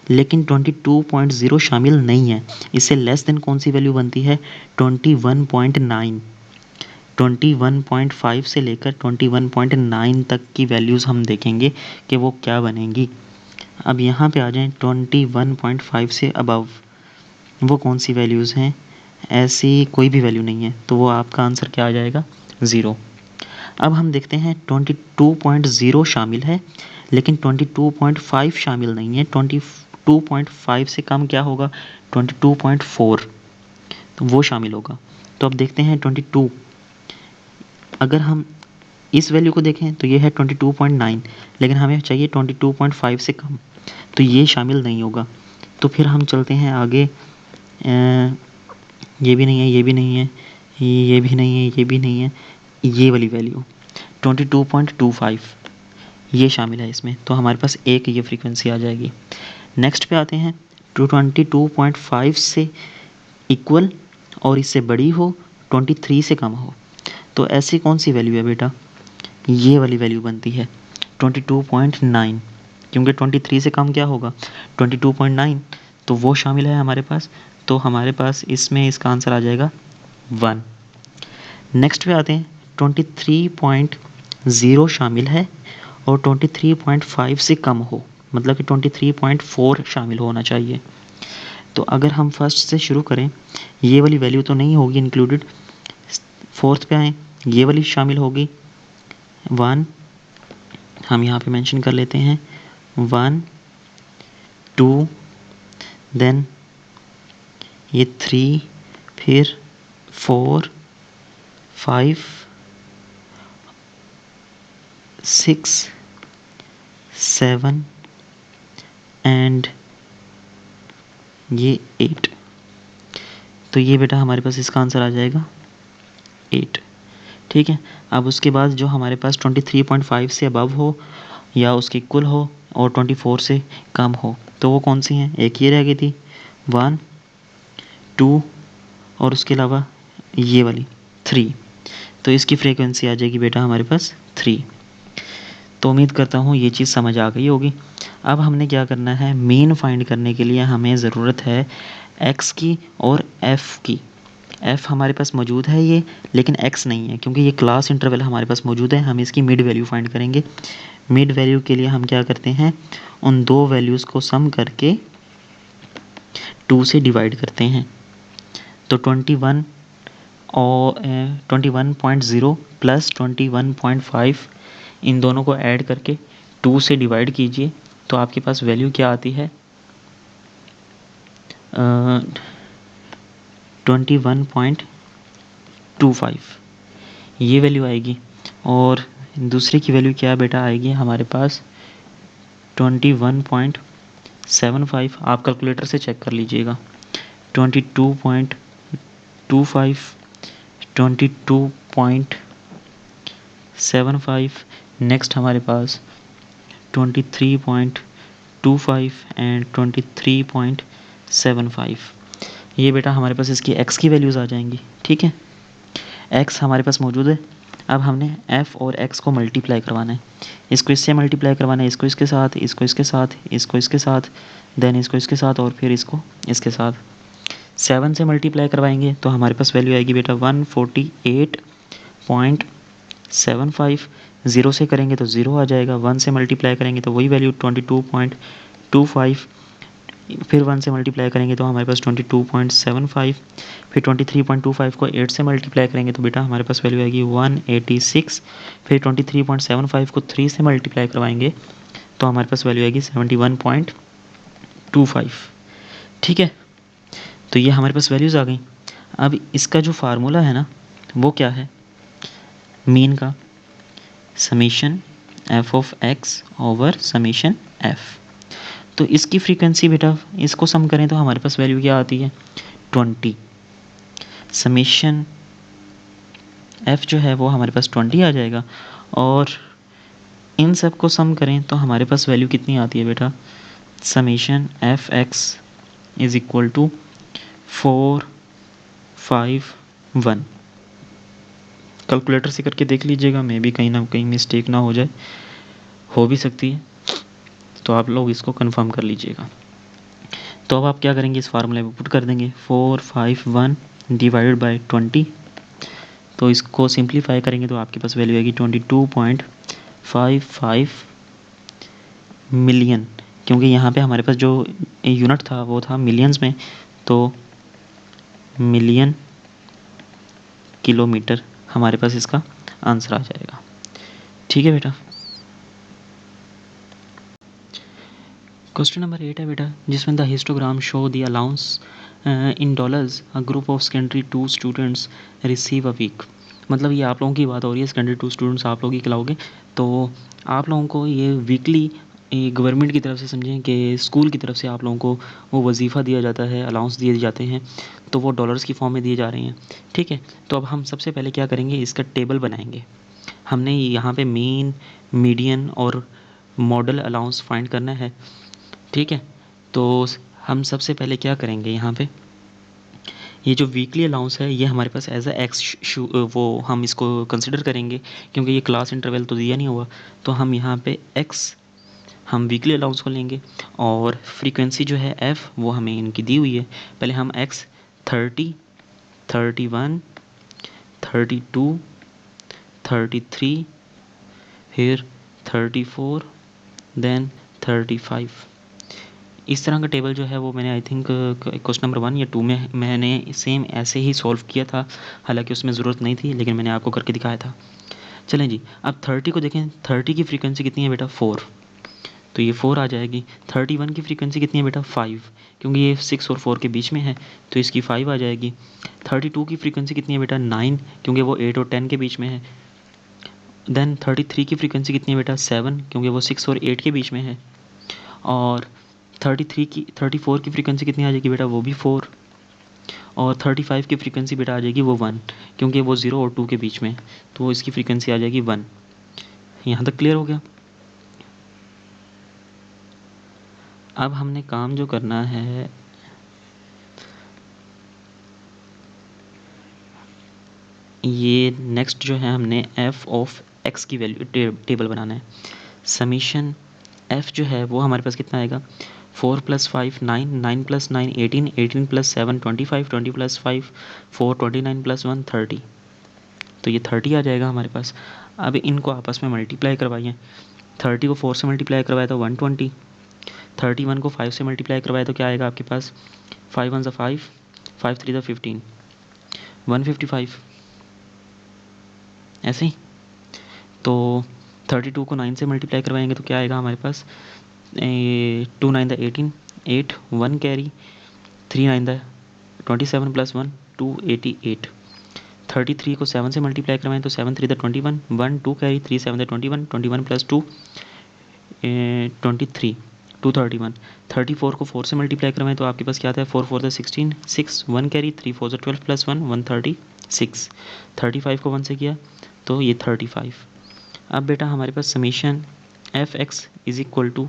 लेकिन 22.0 शामिल नहीं है। इससे लेस देन कौन सी वैल्यू बनती है? 21.9। 21.5 से लेकर 21.9 तक की वैल्यूज़ हम देखेंगे कि वो क्या बनेंगी। अब यहाँ पे आ जाएं 21.5 से अबव, वो कौन सी वैल्यूज़ हैं? ऐसी कोई भी वैल्यू नहीं है, तो वो आपका आंसर क्या आ जाएगा? 0। अब हम देखते हैं 22.0 शामिल है लेकिन 22.5 शामिल नहीं है। 22.5 से कम क्या होगा? 22.4, तो वो शामिल होगा। तो अब देखते हैं 22, अगर हम इस वैल्यू को देखें तो ये है 22.9 लेकिन हमें चाहिए 22.5 से कम, तो ये शामिल नहीं होगा। तो फिर हम चलते हैं आगे। ये भी नहीं है, ये भी नहीं है, ये भी नहीं है, ये भी नहीं है, ये वाली वैल्यू 22.25 ये शामिल है इसमें, तो हमारे पास एक ये फ्रीक्वेंसी आ जाएगी। नेक्स्ट पे आते हैं 22.5 से इक्वल और इससे बड़ी हो, 23 से कम हो, तो ऐसी कौन सी वैल्यू है बेटा? ये वाली वैल्यू बनती है 22.9, क्योंकि 23 से कम क्या होगा? 22.9, तो वो शामिल है हमारे पास। तो हमारे पास इसमें इसका आंसर आ जाएगा 1। नेक्स्ट पे आते हैं 23.0 शामिल है और 23.5 से कम हो, मतलब कि 23.4 शामिल होना चाहिए। तो अगर हम फर्स्ट से शुरू करें, ये वाली वैल्यू तो नहीं होगी इंक्लूडेड। फोर्थ पे आए, ये वाली शामिल होगी 1, हम यहाँ पे मेंशन कर लेते हैं 1, 2, देन ये 3, फिर 4, 5, 6, 7 एंड ये 8। तो ये बेटा हमारे पास इसका आंसर आ जाएगा 8। ठीक है। अब उसके बाद जो हमारे पास 23.5 से अबव हो या उसके इक्वल हो और 24 से कम हो, तो वो कौन सी हैं? एक ये रह गई थी 1, 2 और उसके अलावा ये वाली 3। तो इसकी फ्रीक्वेंसी आ जाएगी बेटा हमारे पास 3। तो उम्मीद करता हूँ ये चीज़ समझ आ गई होगी। अब हमने क्या करना है, मीन फाइंड करने के लिए हमें ज़रूरत है x की और f की। f हमारे पास मौजूद है ये, लेकिन x नहीं है क्योंकि ये क्लास इंटरवल हमारे पास मौजूद है। हम इसकी मिड वैल्यू फाइंड करेंगे। मिड वैल्यू के लिए हम क्या करते हैं, उन दो वैल्यूज़ को सम करके 2 से डिवाइड करते हैं। तो 21 और 21.0 प्लस 21.5 इन दोनों को ऐड करके 2 से डिवाइड कीजिए, तो आपके पास वैल्यू क्या आती है? 21.25 ये वैल्यू आएगी। और दूसरे की वैल्यू क्या बेटा आएगी हमारे पास? 21.75। आप कैलकुलेटर से चेक कर लीजिएगा। 22.25, 22.75, नेक्स्ट हमारे पास 23.25 एंड 23.75। ये बेटा हमारे पास इसकी x की वैल्यूज़ आ जाएंगी। ठीक है, x हमारे पास मौजूद है। अब हमने f और x को मल्टीप्लाई करवाना है। इसको इससे मल्टीप्लाई करवाना है, इसको इसके साथ, इसको इसके साथ, इसको इसके साथ, देन इसको इसके साथ और फिर इसको इसके साथ। 7 से मल्टीप्लाई करवाएंगे तो हमारे पास वैल्यू आएगी बेटा 148.75। 0 से करेंगे तो 0 आ जाएगा। 1 से मल्टीप्लाई करेंगे तो वही वैल्यू 22.25। फिर 1 से मल्टीप्लाई करेंगे तो हमारे पास 22.75। फिर 23.25 को 8 से मल्टीप्लाई करेंगे तो बेटा हमारे पास वैल्यू आएगी 186। फिर 23.75 को 3 से मल्टीप्लाई करवाएंगे तो हमारे पास वैल्यू आएगी 71.25। ठीक है, तो ये हमारे पास वैल्यूज़ आ गई। अब इसका जो फार्मूला है ना, वो क्या है? मीन का summation f of x over summation f। तो इसकी फ्रीक्वेंसी बेटा इसको सम करें तो हमारे पास वैल्यू क्या आती है? 20। समीशन f जो है वो हमारे पास 20 आ जाएगा। और इन सब को सम करें तो हमारे पास वैल्यू कितनी आती है बेटा? Summation F X is equal to 451। Calculator से करके देख लीजिएगा, मे भी कहीं ना कहीं मिस्टेक ना हो जाए, हो भी सकती है। तो आप लोग इसको कंफर्म कर लीजिएगा। तो अब आप क्या करेंगे, इस फार्मूले में पुट कर देंगे 451 डिवाइडेड बाई 20। तो इसको सिंप्लीफाई करेंगे तो आपके पास वैल्यू आएगी 22.55 मिलियन, क्योंकि यहाँ पे हमारे पास जो यूनिट था वो था मिलियंस में, तो मिलियन किलोमीटर हमारे पास इसका आंसर आ जाएगा। ठीक है बेटा। क्वेश्चन नंबर 8 है बेटा, जिसमें the histogram show the allowance in dollars a group of secondary 2 students receive a week. मतलब ये आप लोगों की बात हो रही है, सेकेंडरी 2 स्टूडेंट्स आप लोग ही खिलाओगे, तो आप लोगों को ये वीकली गवर्नमेंट की तरफ से समझें कि स्कूल की तरफ से आप लोगों को वो वजीफ़ा दिया जाता है, अलाउंस दिए जाते हैं, तो वो डॉलर्स की फॉर्म में दिए जा रहे हैं। ठीक है, तो अब हम सबसे पहले क्या करेंगे, इसका टेबल बनाएंगे। हमने यहाँ पे मीन, मीडियन और मॉडल अलाउंस फाइंड करना है। ठीक है, तो हम सबसे पहले क्या करेंगे, यहाँ पे ये जो वीकली अलाउंस है ये हमारे पास एज अ एक्स वो हम इसको कंसिडर करेंगे, क्योंकि ये क्लास इंटरवल तो दिया नहीं हुआ, तो हम यहाँ पे एक्स हम वीकली अलाउंस को लेंगे, और फ्रीक्वेंसी जो है एफ़ वो हमें इनकी दी हुई है। पहले हम एक्स 30, 31, 32, 33, फिर 34, देन 35, इस तरह का टेबल जो है वो मैंने आई थिंक क्वेश्चन नंबर 1 या 2 में मैंने सेम ऐसे ही सॉल्व किया था, हालांकि उसमें ज़रूरत नहीं थी, लेकिन मैंने आपको करके दिखाया था। चलें जी, अब 30 को देखें, 30 की फ्रीक्वेंसी कितनी है बेटा, 4, तो ये 4 आ जाएगी। 31 की फ्रीक्वेंसी कितनी है बेटा, 5, क्योंकि ये 6 और 4 के बीच में है, तो इसकी 5 आ जाएगी। 32 की फ्रीक्वेंसी कितनी है बेटा, 9, क्योंकि वो 8 और 10 के बीच में है। देन 33 की फ्रीक्वेंसी कितनी है बेटा, 7, क्योंकि वो 6 और 8 के बीच में है। और 34 की फ्रीक्वेंसी कितनी आ जाएगी बेटा, वो भी 4। और 35 की फ्रीक्वेंसी बेटा आ जाएगी वो 1, क्योंकि वो 0 और 2 के बीच में, तो इसकी फ्रीक्वेंसी आ जाएगी 1। यहाँ तक क्लियर हो गया। अब हमने काम जो करना है, ये नेक्स्ट जो है हमने एफ ऑफ एक्स की वैल्यू टेबल बनाना है। समीशन एफ जो है वो हमारे पास कितना आएगा, 4 + 5 9, 9 + 9 18, 18 + 7 25, 20 + 5 4, 29 + 1 30, तो ये 30 आ जाएगा हमारे पास। अब इनको आपस में मल्टीप्लाई करवाइए। 30 को 4 से मल्टीप्लाई करवाया तो 120, 31 को 5 से मल्टीप्लाई करवाया तो क्या आएगा आपके पास, 5 1 5, 5 3 15, 155, ऐसे ही। तो 32 को 9 से मल्टीप्लाई करवाएंगे तो क्या आएगा हमारे पास, 2 9 18, 8 1 कैरी, 3 9 27 + 1 288। 33 को 7 से मल्टीप्लाई करवाएं तो 7 3 21, 1 2 कैरी, 3 7 21, 21 + 2 23, 231। 34 को 4 से मल्टीप्लाई करवाएं तो आपके पास क्या आता है, 4 4 16, 6 1 कैरी, 3 4 12 + 1 136। 35 को 1 से किया तो ये 35। अब बेटा हमारे पास summation F X is equal to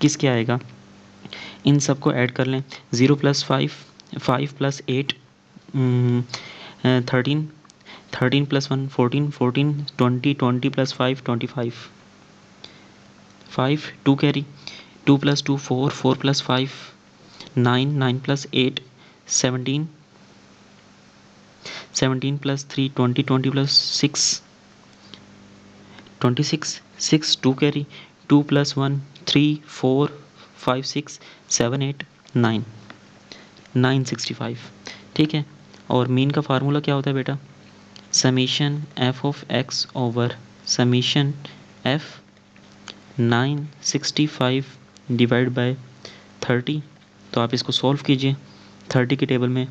किसके आएगा, इन सबको ऐड कर लें। 0 + 5, 5 + 8 13, 13 + 1 14, 14 20, 20 + 5 25, 5 2 कैरी, 2 + 2 4, 4 + 5 9, 9 + 8 17, 17 + 3 20, 20 + 6 26, 6 2 कैरी, 2 + 1 3 4 5 6 7 8 9, 965। ठीक है, और मीन का फार्मूला क्या होता है बेटा, summation F of x over summation F 965 divide by 30। तो आप इसको सॉल्व कीजिए। 30 के टेबल में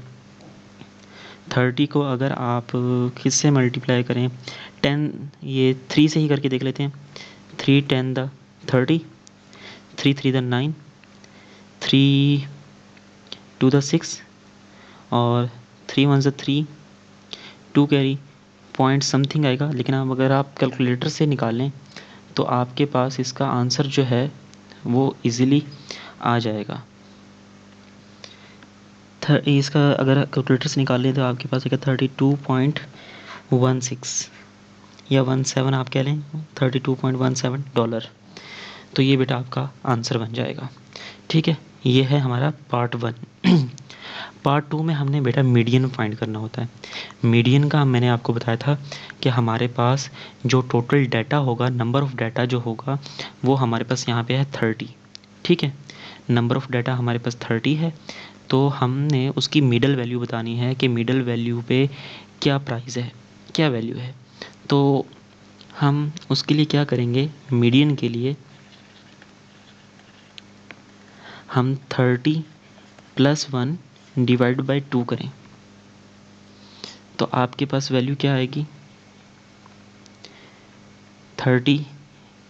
30 को अगर आप किस से मल्टीप्लाई करें, 10, ये 3 से ही करके देख लेते हैं। 3 10 द 30, 3 3 द 9, 3 2 द 6 और 3 1 द 3, 2 कैरी, पॉइंट समथिंग आएगा, लेकिन अब अगर आप कैलकुलेटर से निकालें तो आपके पास इसका आंसर जो है वो इजीली आ जाएगा। इसका अगर कैलकुलेटर से निकाल लें तो आपके पास आएगा 32.16 या 17 आप कह लें, $32.17। तो ये बेटा आपका आंसर बन जाएगा। ठीक है, ये है हमारा पार्ट 1। पार्ट 2 में हमने बेटा मीडियन फाइंड करना होता है। मीडियन का मैंने आपको बताया था कि हमारे पास जो टोटल डाटा होगा, नंबर ऑफ़ डाटा जो होगा वो हमारे पास यहाँ पे है 30। ठीक है, नंबर ऑफ़ डाटा हमारे पास 30 है, तो हमने उसकी मिडल वैल्यू बतानी है कि मिडल वैल्यू पे क्या प्राइस है, क्या वैल्यू है। तो हम उसके लिए क्या करेंगे, मीडियन के लिए हम 30 + 1 डिवाइड बाय 2 करें, तो आपके पास वैल्यू क्या आएगी, 30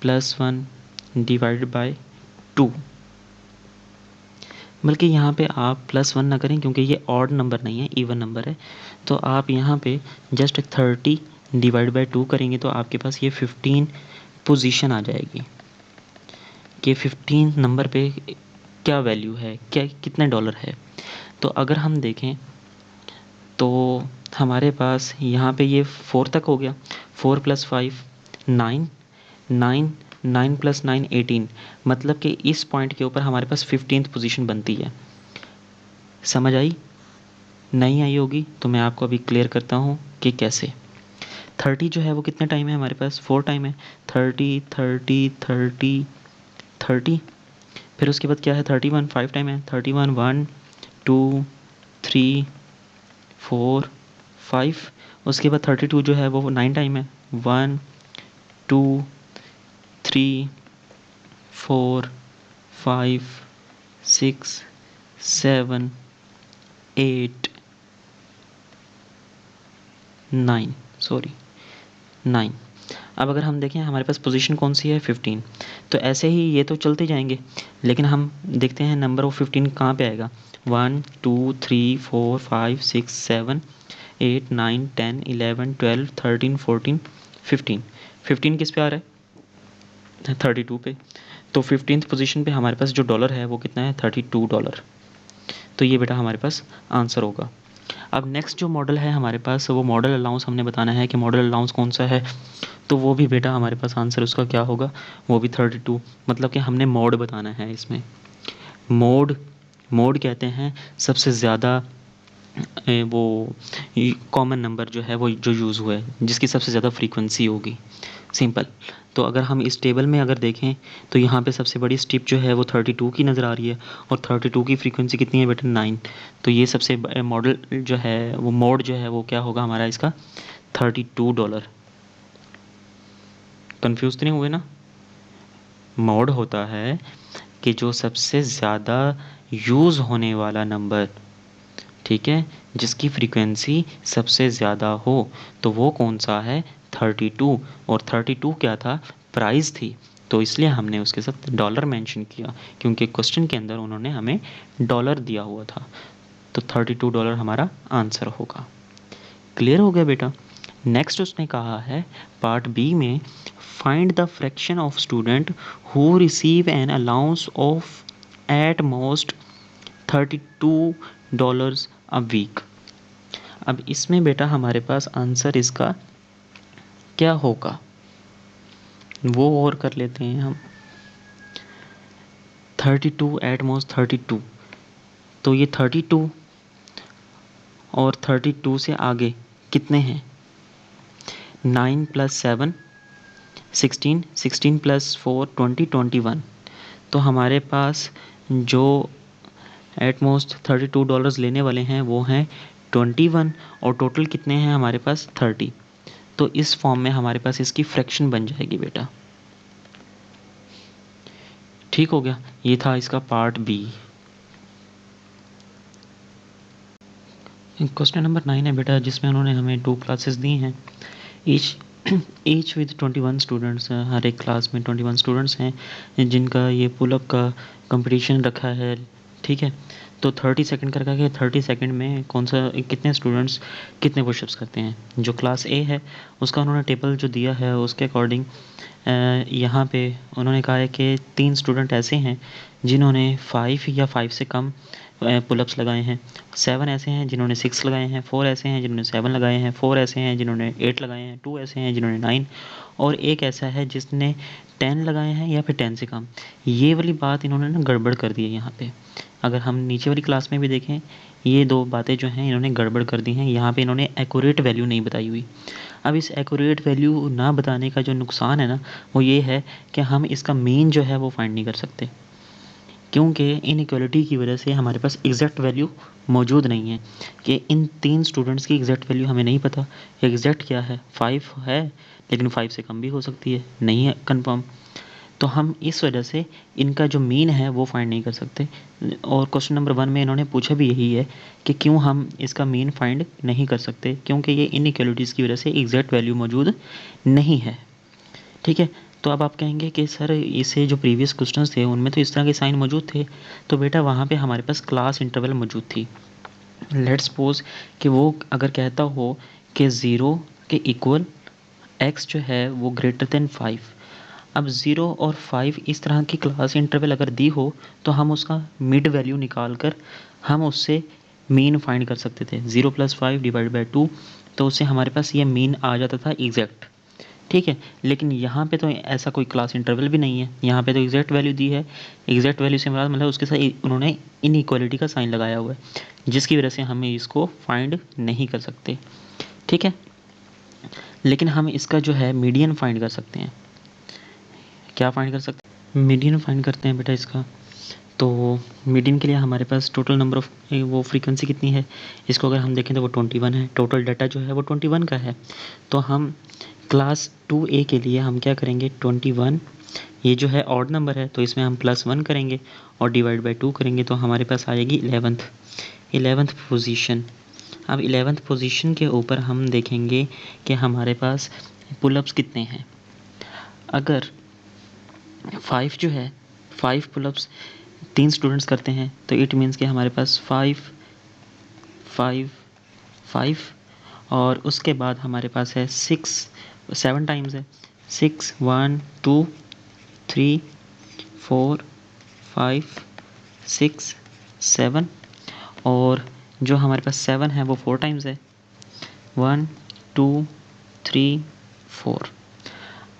+ 1 डिवाइड बाय 2। बल्कि यहाँ पे आप +1 ना करें क्योंकि ये ऑड नंबर नहीं है, इवन नंबर है। तो आप यहाँ पे जस्ट 30 डिवाइड बाय 2 करेंगे तो आपके पास ये 15 पोजीशन आ जाएगी कि 15 नंबर पे क्या वैल्यू है, क्या कितने डॉलर है। तो अगर हम देखें तो हमारे पास यहाँ पे ये 4 तक हो गया, 4 + 5 9, 9 9 + 9 18, मतलब कि इस पॉइंट के ऊपर हमारे पास 15th पोजीशन बनती है। समझ आई? नहीं आई होगी तो मैं आपको अभी क्लियर करता हूँ कि कैसे। 30 जो है वो कितने टाइम है हमारे पास, 4 टाइम है, 30 30 30 30। फिर उसके बाद क्या है, 31 5 टाइम है, 31 1 2 3 4 5। उसके बाद 32 जो है वो 9 टाइम है, 1 2 3 4 5 6 7 8 9, सॉरी 9। अब अगर हम देखें हमारे पास पोजीशन कौन सी है, 15। तो ऐसे ही ये तो चलते जाएंगे, लेकिन हम देखते हैं नंबर ऑफ 15 कहाँ पे आएगा। 1 2 3 4 5 6 7 8 9 10 11 12 13 14 15। 15 किस पे आ रहा है, 32 पे। तो 15th पोजीशन पे हमारे पास जो डॉलर है वो कितना है, $32। तो ये बेटा हमारे पास आंसर होगा। अब नेक्स्ट जो मॉडल है हमारे पास, वो मॉडल अलाउंस हमने बताना है कि मॉडल अलाउंस कौन सा है। तो वो भी बेटा हमारे पास आंसर उसका क्या होगा, वो भी 32। मतलब कि हमने मोड बताना है इसमें। मोड मोड कहते हैं सबसे ज़्यादा वो कॉमन नंबर जो है वो जो यूज़ हुआ है, जिसकी सबसे ज़्यादा फ्रीक्वेंसी होगी, सिंपल। तो अगर हम इस टेबल में अगर देखें तो यहाँ पे सबसे बड़ी स्टिप जो है वो 32 की नज़र आ रही है, और 32 की फ्रीक्वेंसी कितनी है बेटा, 9। तो ये सबसे मॉडल जो है वो मोड जो है वो क्या होगा हमारा इसका, $32। कन्फ्यूज़ तो नहीं हुए ना। मोड होता है कि जो सबसे ज़्यादा यूज़ होने वाला नंबर, ठीक है, जिसकी फ्रीक्वेंसी सबसे ज़्यादा हो, तो वो कौन सा है, 32। और 32 क्या था, प्राइस थी, तो इसलिए हमने उसके साथ डॉलर मेंशन किया क्योंकि क्वेश्चन के अंदर उन्होंने हमें डॉलर दिया हुआ था। तो $32 हमारा आंसर होगा। क्लियर हो गया बेटा। नेक्स्ट उसने कहा है पार्ट बी में, find the fraction of student who receive an allowance of at most $32 a week. अब इसमें बेटा हमारे पास आंसर इसका क्या होगा वो और कर लेते हैं हम। 32 एट मोस्ट 32, तो ये 32 और 32 से आगे कितने हैं, 9 + 7 16, 16 + 4 20 21। तो हमारे पास जो एट मोस्ट $32 लेने वाले हैं वो हैं 21, और टोटल कितने हैं हमारे पास 30। तो इस फॉर्म में हमारे पास इसकी फ्रैक्शन बन जाएगी बेटा। ठीक हो गया, ये था इसका पार्ट बी। क्वेश्चन नंबर 9 है बेटा, जिसमें उन्होंने हमें 2 क्लासेस दी हैं, ईच ईच विद 21 स्टूडेंट्स। हर एक क्लास में 21 स्टूडेंट्स हैं जिनका ये पुलअप का कंपटीशन रखा है। ठीक है, तो 30 सेकंड कर करके 30 सेकंड में कौन सा कितने स्टूडेंट्स कितने पुशअप्स करते हैं। जो क्लास ए है उसका उन्होंने टेबल जो दिया है उसके अकॉर्डिंग यहाँ पे उन्होंने कहा है कि 3 स्टूडेंट ऐसे हैं जिन्होंने 5 या 5 से कम पुलअप्स लगाए हैं, 7 ऐसे हैं जिन्होंने 6 लगाए हैं, 4 ऐसे हैं जिन्होंने 7 लगाए हैं, 4 ऐसे हैं जिन्होंने 8 लगाए हैं, 2 ऐसे हैं जिन्होंने 9, और एक ऐसा है जिसने 10 लगाए हैं या फिर 10 से कम। ये वाली बात इन्होंने ना गड़बड़ कर दी है यहाँ पे। अगर हम नीचे वाली क्लास में भी देखें, ये दो बातें जो हैं इन्होंने गड़बड़ कर दी हैं। यहाँ पे इन्होंने एक्यूरेट वैल्यू नहीं बताई हुई। अब इस एक्यूरेट वैल्यू ना बताने का जो नुकसान है ना, वो ये है कि हम इसका मीन जो है वो फाइंड नहीं कर सकते, क्योंकि इनइक्वालिटी की वजह से हमारे पास एग्जैक्ट वैल्यू मौजूद नहीं है कि इन 3 स्टूडेंट्स की एग्जैक्ट वैल्यू हमें नहीं पता। एग्जैक्ट क्या है, 5 है, लेकिन 5 से कम भी हो सकती है, नहीं है कंफर्म। तो हम इस वजह से इनका जो मीन है वो फाइंड नहीं कर सकते। और क्वेश्चन नंबर 1 में इन्होंने पूछा भी यही है कि क्यों हम इसका मीन फाइंड नहीं कर सकते, क्योंकि ये इनइक्वालिटीज़ की वजह से एग्जैक्ट वैल्यू मौजूद नहीं है। ठीक है, तो अब आप कहेंगे कि सर इसे जो प्रीवियस क्वेश्चंस थे उनमें तो इस तरह के साइन मौजूद थे। तो बेटा वहाँ पे हमारे पास क्लास इंटरवल मौजूद थी। लेट्स सपोज कि वो अगर कहता हो कि 0 के इक्वल x जो है वो ग्रेटर देन 5। अब 0 और 5 इस तरह की क्लास इंटरवल अगर दी हो तो हम उसका मिड वैल्यू निकाल कर हम उससे मीन फाइंड कर सकते थे। 0 + 5 डिवाइड बाई 2, तो उससे हमारे पास ये मीन आ जाता था एग्जैक्ट। ठीक है, लेकिन यहाँ पे तो ऐसा कोई क्लास इंटरवल भी नहीं है, यहाँ पे तो एग्जैक्ट वैल्यू दी है। एग्जैक्ट वैल्यू से मतलब उसके साथ उन्होंने इनइक्वालिटी का साइन लगाया हुआ है, जिसकी वजह से हम इसको फाइंड नहीं कर सकते। ठीक है, लेकिन हम इसका जो है मीडियन फाइंड कर सकते हैं। क्या फाइंड कर सकते हैं? मीडियन फाइंड करते हैं बेटा इसका। तो मीडियन के लिए हमारे पास टोटल नंबर ऑफ वो फ्रीक्वेंसी कितनी है, इसको अगर हम देखें तो वो 21 है। टोटल डाटा जो है वो 21 का है। तो हम क्लास 2A के लिए हम क्या करेंगे, 21, ये जो है ऑड नंबर है तो इसमें हम +1 करेंगे और डिवाइड बाई 2 करेंगे तो हमारे पास आएगी 11th पोजीशन। अब 11th पोजीशन के ऊपर हम देखेंगे कि हमारे पास पुलअप्स कितने हैं। अगर 5 जो है, 5 पुलअप्स 3 स्टूडेंट्स करते हैं तो इट मीन्स कि हमारे पास 5 5 5 और उसके बाद हमारे पास है 7 टाइम्स है। 6 1 2 3 4 5 6 7 और जो हमारे पास 7 है वो 4 टाइम्स है। 1 2 3 4।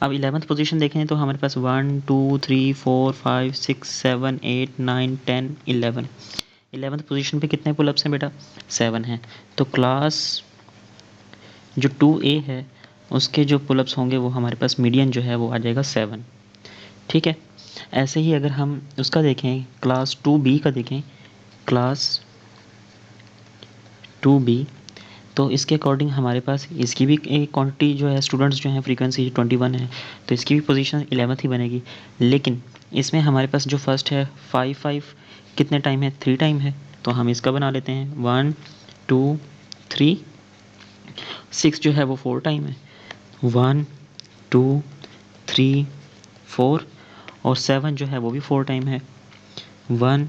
अब 11th पोजीशन देखें तो हमारे पास 1 2 3 4 5 6 7 8 9 10 11। 11th पोजीशन पे कितने पुलअप्स हैं बेटा, 7 हैं। तो क्लास जो 2A है उसके जो पुलअप्स होंगे वो हमारे पास मीडियन जो है वो आ जाएगा 7। ठीक है, ऐसे ही अगर हम उसका देखें क्लास 2B का देखें, क्लास 2B, तो इसके अकॉर्डिंग हमारे पास इसकी भी एक क्वांटिटी जो है स्टूडेंट्स जो हैं फ्रीक्वेंसी 21 है, तो इसकी भी पोजीशन 11th ही बनेगी। लेकिन इसमें हमारे पास जो फर्स्ट है 5 कितने टाइम है, 3 टाइम है, तो हम इसका बना लेते हैं 1 2 3। 6 जो है वो 4 टाइम है, 1 2 3 4 और 7 जो है वो भी 4 टाइम है, 1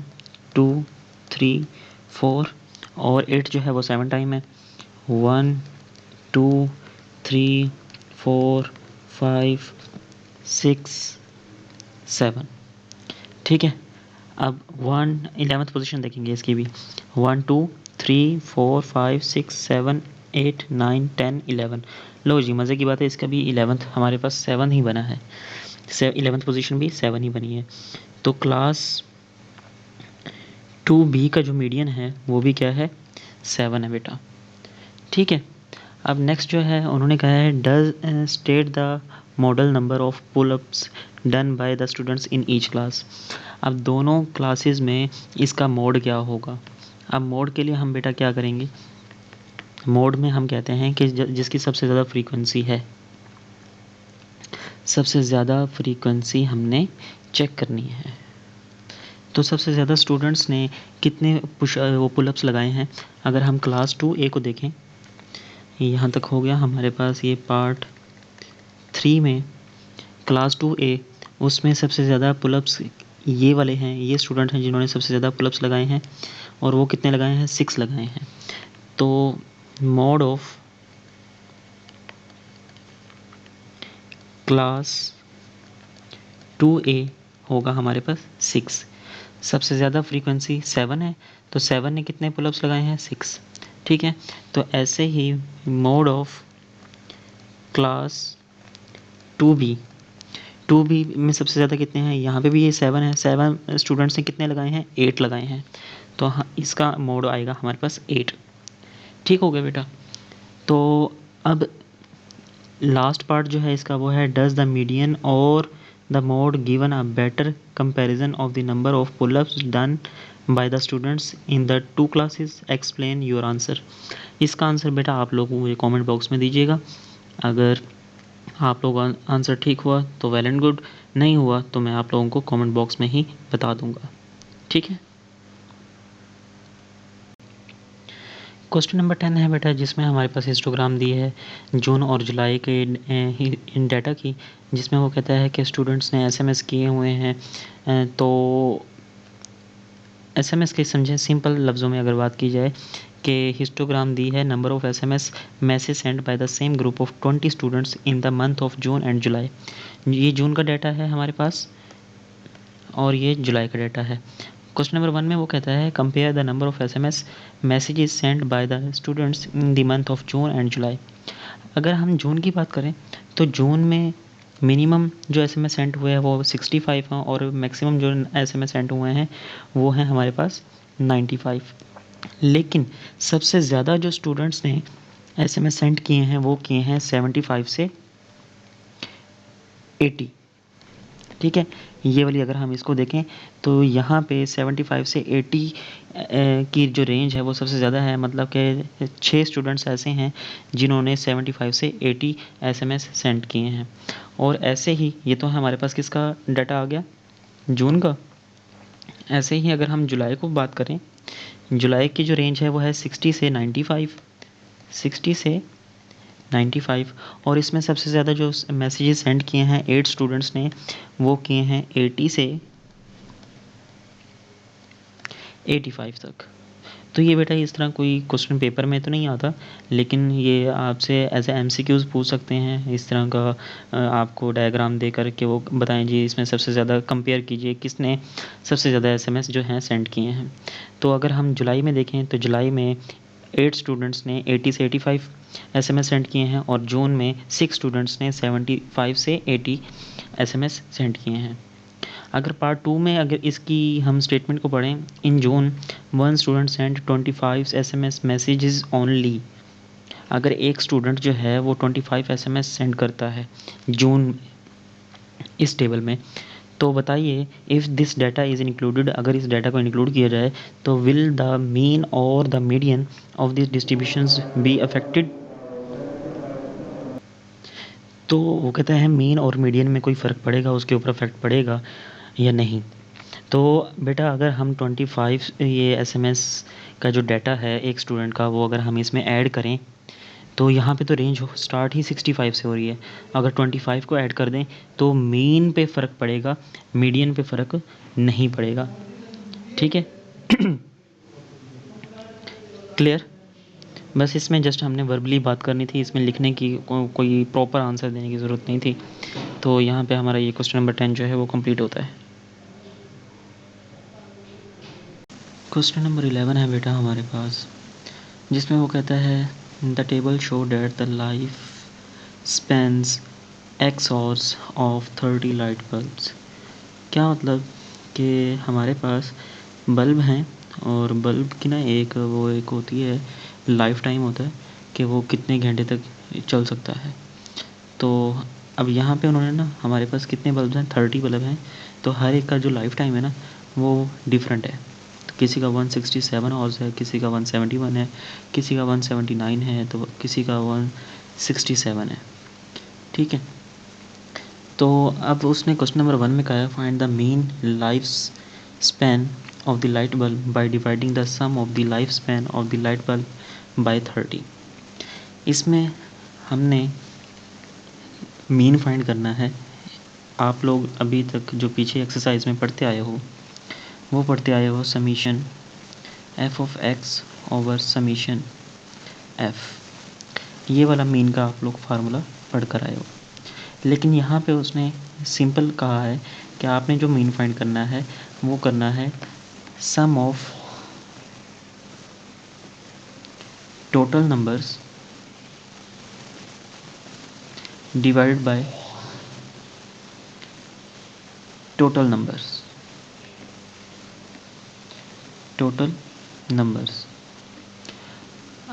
2 3 4 और 8 जो है वो 7 टाइम है, 1 2 3 4 5 6 7। ठीक है, अब 11th पोजीशन देखेंगे इसकी भी, 1 2 3 4 5 6 7 8 9 10 11। लो जी, मज़े की बात है, इसका भी 11th हमारे पास 7 ही बना है। 11th पोजीशन भी 7 ही बनी है। तो क्लास 2B का जो मीडियन है वो भी क्या है, 7 है बेटा। ठीक है, अब नेक्स्ट जो है उन्होंने कहा है does state the model number of pullups done by the students in each class. अब दोनों क्लासेस में इसका मोड क्या होगा। अब मोड के लिए हम बेटा क्या करेंगे, मोड में हम कहते हैं कि जिसकी सबसे ज़्यादा फ्रीक्वेंसी है, सबसे ज़्यादा फ्रीक्वेंसी हमने चेक करनी है। तो सबसे ज़्यादा स्टूडेंट्स ने कितने वो पुलअप्स लगाए हैं। अगर हम क्लास 2A को देखें, यहाँ तक हो गया हमारे पास ये पार्ट 3 में क्लास 2A, उसमें सबसे ज़्यादा पुलअप्स ये वाले हैं, ये स्टूडेंट हैं जिन्होंने सबसे ज़्यादा पुलअप्स लगाए हैं और वो कितने लगाए हैं, 6 लगाए हैं। तो मोड ऑफ क्लास 2A होगा हमारे पास 6। सबसे ज़्यादा फ्रीक्वेंसी 7 है, तो 7 ने कितने पुलअप्स लगाए हैं, 6। ठीक है, तो ऐसे ही मोड ऑफ क्लास 2B में सबसे ज़्यादा कितने हैं, यहाँ पे भी ये 7 है, 7 स्टूडेंट्स ने कितने लगाए हैं, 8 लगाए हैं, तो हाँ इसका मोड आएगा हमारे पास 8। ठीक हो गया बेटा। तो अब लास्ट पार्ट जो है इसका वो है, डज द मीडियन और the mode given a better comparison of the number of pullups done by the students in the 2 classes, explain your answer. इसका आंसर बेटा आप लोग मुझे कमेंट बॉक्स में दीजिएगा। अगर आप लोग आंसर ठीक हुआ तो वेल एंड गुड, नहीं हुआ तो मैं आप लोगों को कमेंट बॉक्स में ही बता दूंगा। ठीक है। क्वेश्चन नंबर 10 है बेटा, जिसमें हमारे पास हिस्टोग्राम दी है जून और जुलाई के इन डाटा की, जिसमें वो कहता है कि स्टूडेंट्स ने एसएमएस किए हुए हैं। तो एसएमएस के समझें सिंपल लफ्ज़ों में अगर बात की जाए कि हिस्टोग्राम दी है number of SMS message send by the same group of 20 students in the month of June and July. ये जून का डाटा है हमारे पास और ये जुलाई का डाटा है। क्वेश्चन नंबर 1 में वो कहता है compare the number of SMS messages send by the students in the month of June and July. अगर हम जून की बात करें तो जून में मिनिमम जो एसएमएस सेंड हुए हैं वो 65 हैं और मैक्सिमम जो एसएमएस सेंड हुए हैं वो हैं हमारे पास 95। लेकिन सबसे ज़्यादा जो स्टूडेंट्स ने एसएमएस सेंड किए हैं वो किए हैं 75 से 80। ठीक है, ये वाली अगर हम इसको देखें तो यहाँ पे 75 से 80 की जो रेंज है वो सबसे ज़्यादा है, मतलब कि 6 स्टूडेंट्स ऐसे हैं जिन्होंने 75 से 80 एसएमएस सेंड किए हैं। और ऐसे ही ये तो हमारे पास किसका डाटा आ गया, जून का। ऐसे ही अगर हम जुलाई को बात करें, जुलाई की जो रेंज है वो है 60 से 95, 60 से 95। और इसमें सबसे ज़्यादा जो मैसेजेस सेंड किए हैं 8 स्टूडेंट्स ने वो किए हैं 80 से 85 तक। तो ये बेटा इस तरह कोई क्वेश्चन पेपर में तो नहीं आता, लेकिन ये आपसे एज ए एमसीक्यूज़ पूछ सकते हैं इस तरह का। आपको डायग्राम दे कर के वो बताएं जी इसमें सबसे ज़्यादा कंपेयर कीजिए किसने सबसे ज़्यादा एसएमएस जो हैं सेंड किए हैं। तो अगर हम जुलाई में देखें तो जुलाई में 8 स्टूडेंट्स ने 80 से 85 एसएमएस सेंड किए हैं और जून में 6 स्टूडेंट्स ने 75 से 80 एसएमएस सेंड किए हैं। अगर पार्ट 2 में अगर इसकी हम स्टेटमेंट को पढ़ें, इन जून 1 student send 25 SMS messages only. अगर एक स्टूडेंट जो है वो 25 एसएमएस सेंड करता है जून इस टेबल में, तो बताइए if this data is included, अगर इस डाटा को इंक्लूड किया जाए तो विल द मीन और the median of this distributions be affected. तो वो कहता है मीन और मीडियन में कोई फ़र्क पड़ेगा, उसके ऊपर इफेक्ट पड़ेगा या नहीं। तो बेटा अगर हम 25 ये एसएमएस का जो डाटा है एक स्टूडेंट का वो अगर हम इसमें ऐड करें तो यहाँ पे तो रेंज स्टार्ट ही 65 से हो रही है। अगर 25 को ऐड कर दें तो मीन पे फ़र्क पड़ेगा, मीडियन पे फ़र्क नहीं पड़ेगा। ठीक है। क्लियर। बस इसमें जस्ट हमने वर्बली बात करनी थी, इसमें लिखने की कोई प्रॉपर आंसर देने की ज़रूरत नहीं थी। तो यहाँ पे हमारा ये क्वेश्चन नंबर 10 जो है वो कंप्लीट होता है। क्वेश्चन नंबर 11 है बेटा हमारे पास, जिसमें वो कहता है the table show that the life Spence x hours of 30 light bulbs. क्या मतलब कि हमारे पास बल्ब हैं और बल्ब की ना एक होती है लाइफ टाइम होता है कि वो कितने घंटे तक चल सकता है। तो अब यहाँ पे उन्होंने ना हमारे पास कितने बल्ब हैं, 30 बल्ब हैं, तो हर एक का जो लाइफ टाइम है ना वो डिफरेंट है। तो किसी का 167 आवर्स है, किसी का 171 है, किसी का 179 है, तो किसी का 167 है। ठीक है। तो अब उसने क्वेश्चन नंबर 1 में कहा है find the mean life span of the light bulb by dividing the sum of the life span of the light bulb by 30। इसमें हमने मीन फाइंड करना है। आप लोग अभी तक जो पीछे एक्सरसाइज में पढ़ते आए हो वो पढ़ते आए हो summation F of x over summation F, ये वाला मीन का आप लोग फार्मूला पढ़ कर आए हो। लेकिन यहाँ पे उसने सिंपल कहा है कि आपने जो मीन फाइंड करना है वो करना है sum of total numbers divided by total numbers.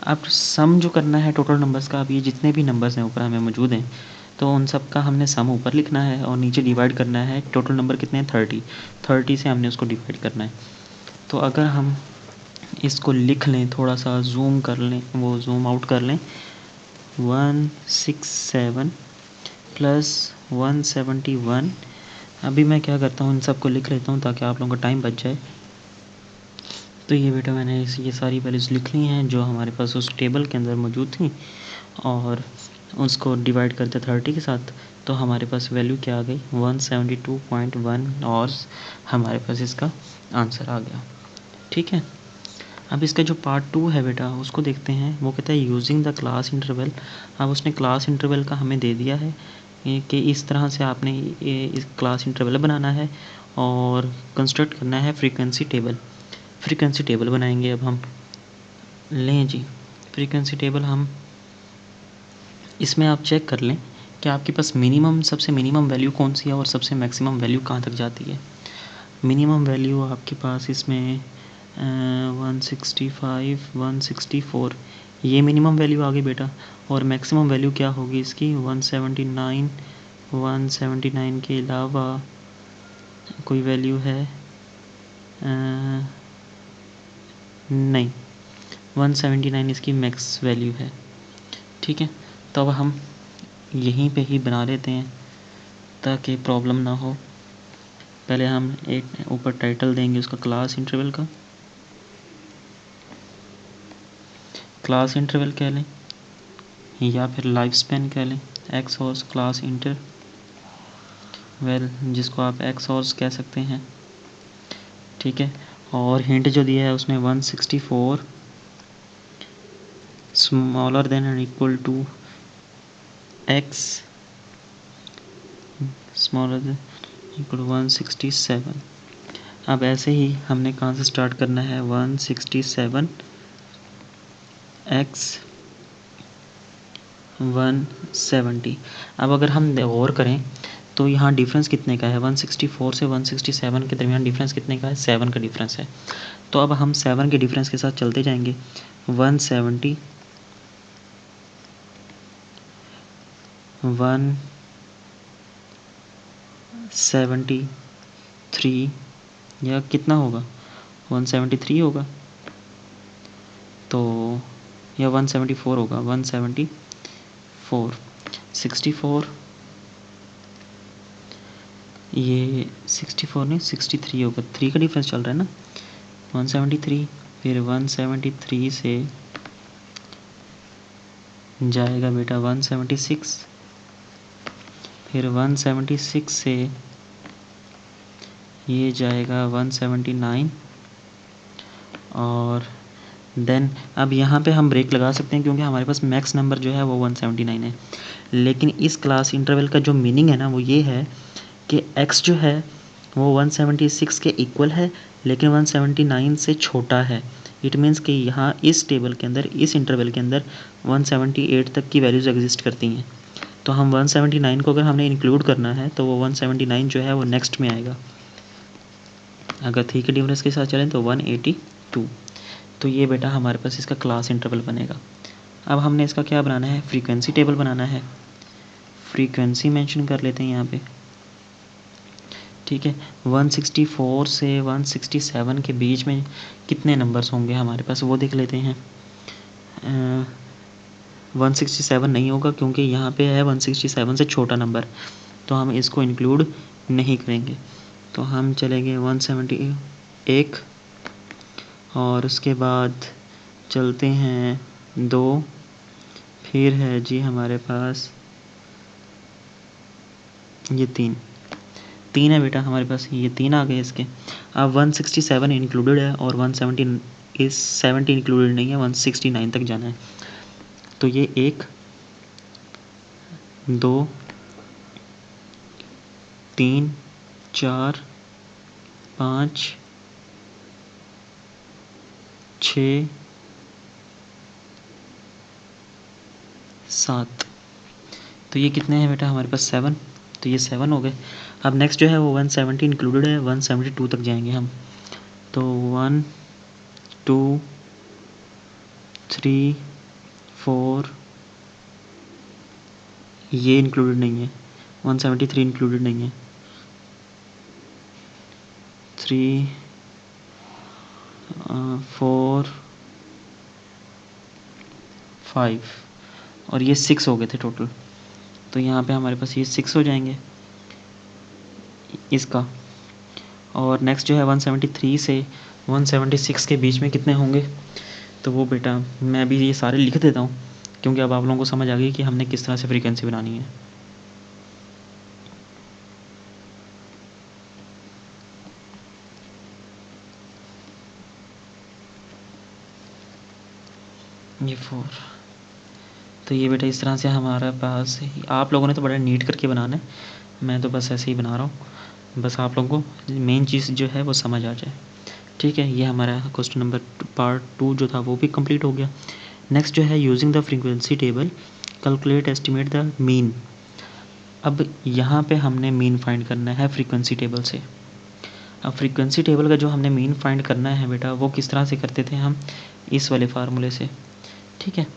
अब सम जो करना है टोटल नंबर्स का, अब ये जितने भी नंबर्स हैं ऊपर हमें मौजूद हैं, तो उन सब का हमने सम ऊपर लिखना है और नीचे डिवाइड करना है। टोटल नंबर कितने हैं? 30 से हमने उसको डिवाइड करना है। तो अगर हम इसको लिख लें, थोड़ा सा जूम कर लें, वो जूम आउट कर लें, 167 प्लस 171। अभी मैं क्या करता हूँ, इन सब को लिख लेता हूँ ताकि आप लोगों का टाइम बच जाए। तो ये बेटा मैंने ये सारी वैल्यूज़ लिख ली हैं जो हमारे पास उस टेबल के अंदर मौजूद थी, और उसको डिवाइड करते 30 के साथ, तो हमारे पास वैल्यू क्या आ गई? 172.1, और हमारे पास इसका आंसर आ गया। ठीक है, अब इसका जो पार्ट 2 है बेटा, उसको देखते हैं। वो कहता है यूजिंग द क्लास इंटरवल। अब उसने क्लास इंटरवल का हमें दे दिया है कि इस तरह से आपने इस क्लास इंटरवल बनाना है और कंस्ट्रक्ट करना है फ्रीक्वेंसी टेबल। फ्रीक्वेंसी टेबल बनाएंगे अब हम। लें जी, फ्रीक्वेंसी टेबल हम इसमें आप चेक कर लें कि आपके पास मिनिमम, सबसे मिनिमम वैल्यू कौन सी है और सबसे मैक्सिमम वैल्यू कहाँ तक जाती है। मिनिमम वैल्यू आपके पास इसमें 165, 164, ये मिनिमम वैल्यू आ गई बेटा। और मैक्सिमम वैल्यू क्या होगी इसकी? 179। 179 के अलावा कोई वैल्यू है? नहीं, 179 इसकी मैक्स वैल्यू है। ठीक है, तो अब हम यहीं पे ही बना लेते हैं ताकि प्रॉब्लम ना हो। पहले हम एक ऊपर टाइटल देंगे उसका क्लास इंटरवल का। क्लास इंटरवल कह लें या फिर लाइफ स्पैन कह लें। एक्स हॉर्स क्लास इंटरवल, जिसको आप एक्स हॉर्स कह सकते हैं। ठीक है, और हिंट जो दिया है उसमें 164 smaller than and equal to x smaller than equal to 167। अब ऐसे ही हमने कहाँ से स्टार्ट करना है? 167 एक्स 170। अब अगर हम गौर करें तो यहाँ डिफरेंस कितने का है? 164 से 167 के दरमियान डिफरेंस कितने का है? 7 का डिफरेंस है। तो अब हम 7 के डिफरेंस के साथ चलते जाएंगे। 170 173 या कितना होगा? 173 होगा, तो या 174 होगा। 174 64, ये 64 नहीं 63 होगा। 3 का डिफरेंस चल रहा है ना। 173, फिर 173 से जाएगा बेटा 176, फिर 176 से ये जाएगा 179, और देन अब यहाँ पे हम ब्रेक लगा सकते हैं क्योंकि हमारे पास मैक्स नंबर जो है वो 179 है। लेकिन इस क्लास इंटरवल का जो मीनिंग है ना वो ये है कि x जो है वो 176 के इक्वल है लेकिन 179 से छोटा है। इट मीन्स कि यहाँ इस टेबल के अंदर, इस इंटरवल के अंदर 178 तक की वैल्यूज़ एग्जिस्ट करती हैं। तो हम 179 को अगर हमने इंक्लूड करना है तो वो 179 जो है वो नेक्स्ट में आएगा। अगर 3 के डिफरेंस के साथ चलें तो 182। तो ये बेटा हमारे पास इसका क्लास इंटरवल बनेगा। अब हमने इसका क्या बनाना है? फ्रीक्वेंसी टेबल बनाना है। फ्रीक्वेंसी मेंशन कर लेते हैं यहाँ पे। ठीक है, 164 से 167 के बीच में कितने नंबर्स होंगे हमारे पास, वो देख लेते हैं। 167 नहीं होगा क्योंकि यहाँ पे है 167 से छोटा नंबर, तो हम इसको इंक्लूड नहीं करेंगे। तो हम चलेंगे 171, और उसके बाद चलते हैं 2, फिर है जी हमारे पास ये 3 है बेटा हमारे पास, ये 3 आ गए इसके। अब 167 इंक्लूडेड है और 170 इस 70 इंक्लूडेड नहीं है, 169 तक जाना है। तो ये 1 2 3 4 5 6 7। तो ये कितने हैं बेटा हमारे पास? 7। तो ये 7 हो गए। अब नेक्स्ट जो है वो 170 इंक्लूडेड है, 172 तक जाएंगे हम। तो 1 2 3 4 ये इंक्लूडेड नहीं है, 173 इंक्लूडेड नहीं है, 3 4 5 और ये 6 हो गए थे टोटल। तो यहाँ पे हमारे पास ये 6 हो जाएंगे इसका। और नेक्स्ट जो है 173 से 176 के बीच में कितने होंगे, तो वो बेटा मैं अभी ये सारे लिख देता हूँ, क्योंकि अब आप लोगों को समझ आ गई कि हमने किस तरह से फ्रीक्वेंसी बनानी है। ये 4, तो ये बेटा इस तरह से हमारे पास, आप लोगों ने तो बड़ा नीट करके बनाना है, मैं तो बस ऐसे ही बना रहा हूँ, बस आप लोगों को मेन चीज़ जो है वो समझ आ जाए। ठीक है, ये हमारा क्वेश्चन नंबर पार्ट 2 जो था वो भी कंप्लीट हो गया। नेक्स्ट जो है using the frequency table calculate estimate the mean. अब यहाँ पे हमने मीन फाइंड करना है फ्रीक्वेंसी टेबल से। अब फ्रीक्वेंसी टेबल का जो हमने मीन फाइंड करना है बेटा, वो किस तरह से करते थे हम, इस वाले फार्मूले से। ठीक है,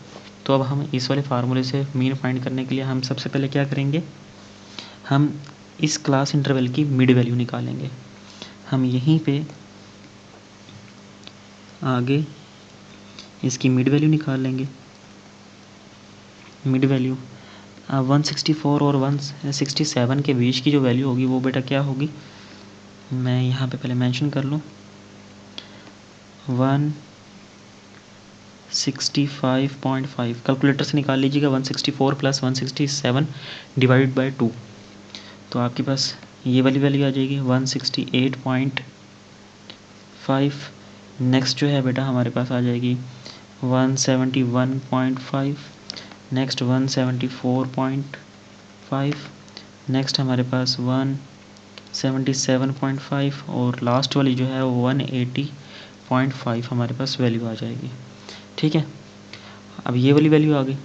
तो अब हम इस वाले फार्मूले से मीन फाइंड करने के लिए हम सबसे पहले क्या करेंगे, हम इस क्लास इंटरवल की मिड वैल्यू निकालेंगे। हम यहीं पे आगे इसकी मिड वैल्यू निकाल लेंगे। मिड वैल्यू 164 और 167 के बीच की जो वैल्यू होगी वो बेटा क्या होगी, मैं यहाँ पे पहले मेंशन कर लूँ, 165.5 कैलकुलेटर से निकाल लीजिएगा। 164 प्लस 167 डिवाइड बाय 2, तो आपके पास ये वाली वैल्यू आ जाएगी 168.5। नेक्स्ट जो है बेटा हमारे पास आ जाएगी 171.5, नेक्स्ट 174.5, नेक्स्ट हमारे पास 177.5 और लास्ट वाली जो है 180.5 हमारे पास वैल्यू आ जाएगी। ठीक है, अब ये वाली वैल्यू आ गई।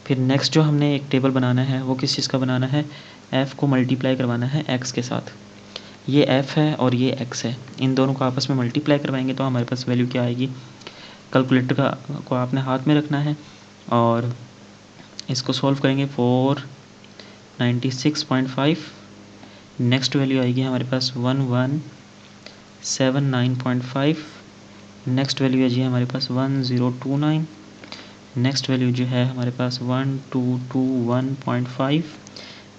फिर नेक्स्ट जो हमने एक टेबल बनाना है वो किस चीज़ का बनाना है, f को मल्टीप्लाई करवाना है x के साथ। ये f है और ये x है, इन दोनों को आपस में मल्टीप्लाई करवाएंगे तो हमारे पास वैल्यू क्या आएगी। कैलकुलेटर को आपने हाथ में रखना है और इसको सॉल्व करेंगे 496.5। नेक्स्ट वैल्यू आएगी हमारे पास 1179.5। नेक्स्ट वैल्यू है जी हमारे पास 1029। नेक्स्ट वैल्यू जो है हमारे पास 1221.5,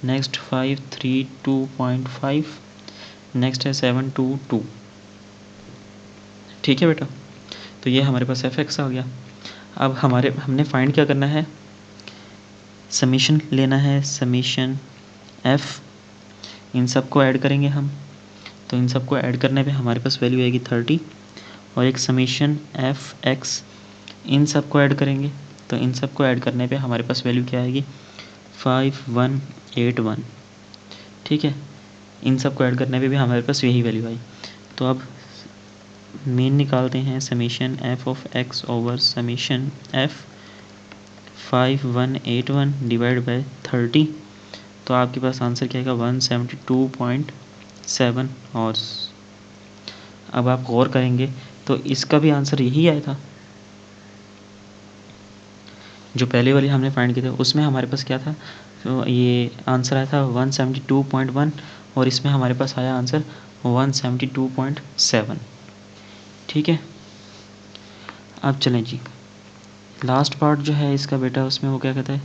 नेक्स्ट 532.5, नेक्स्ट है 722। ठीक है बेटा, तो ये हमारे पास एफ एक्स आ गया। अब हमने फाइंड क्या करना है, समीशन लेना है, समीशन एफ, इन सबको ऐड करेंगे हम, तो इन सबको ऐड करने पे हमारे पास वैल्यू आएगी 30, और एक समीशन एफ एक्स, इन सबको ऐड करेंगे, तो इन सबको ऐड करने पे हमारे पास वैल्यू क्या आएगी 5181। ठीक है, इन सबको ऐड करने पे भी हमारे पास यही वैल्यू आई। तो अब मीन निकालते हैं, summation F of x over summation F 5181 divide by 30, तो आपके पास आंसर क्या आएगा 172.7। और अब आप गौर करेंगे तो इसका भी आंसर यही आया था, जो पहले वाली हमने फाइंड किया था उसमें हमारे पास क्या था, तो ये आंसर आया था 172.1 और इसमें हमारे पास आया आंसर 172.7। ठीक है, अब चलें जी लास्ट पार्ट जो है इसका बेटा, उसमें वो क्या कहता है,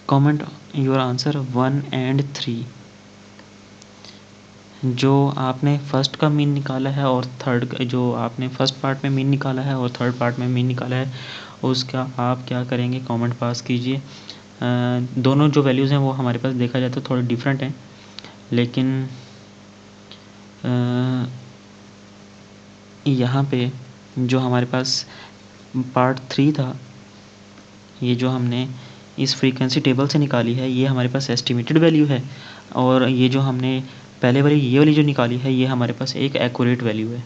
कमेंट योर आंसर 1 एंड 3। जो आपने फर्स्ट का मीन निकाला है और थर्ड, जो आपने फर्स्ट पार्ट में मीन निकाला है और थर्ड पार्ट में मीन निकाला है, उसका आप क्या करेंगे, कमेंट पास कीजिए। दोनों जो वैल्यूज़ हैं वो हमारे पास देखा जाए तो थोड़े डिफरेंट हैं, लेकिन यहाँ पे जो हमारे पास पार्ट 3 था, ये जो हमने इस फ्रीक्वेंसी टेबल से निकाली है ये हमारे पास एस्टिमेटेड वैल्यू है, और ये जो हमने पहले वाली ये वाली जो निकाली है ये हमारे पास एक एक्यूरेट वैल्यू है,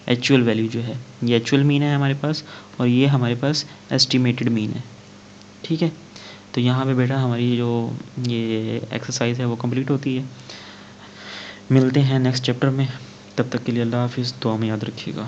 एक्चुअल वैल्यू जो है ये एक्चुअल मीन है हमारे पास, और ये हमारे पास एस्टिमेटेड मीन है। ठीक है, तो यहाँ पे बेटा हमारी जो ये एक्सरसाइज है वो कंप्लीट होती है। मिलते हैं नेक्स्ट चैप्टर में, तब तक के लिए अल्लाह हाफिज़, दुआ में याद रखिएगा।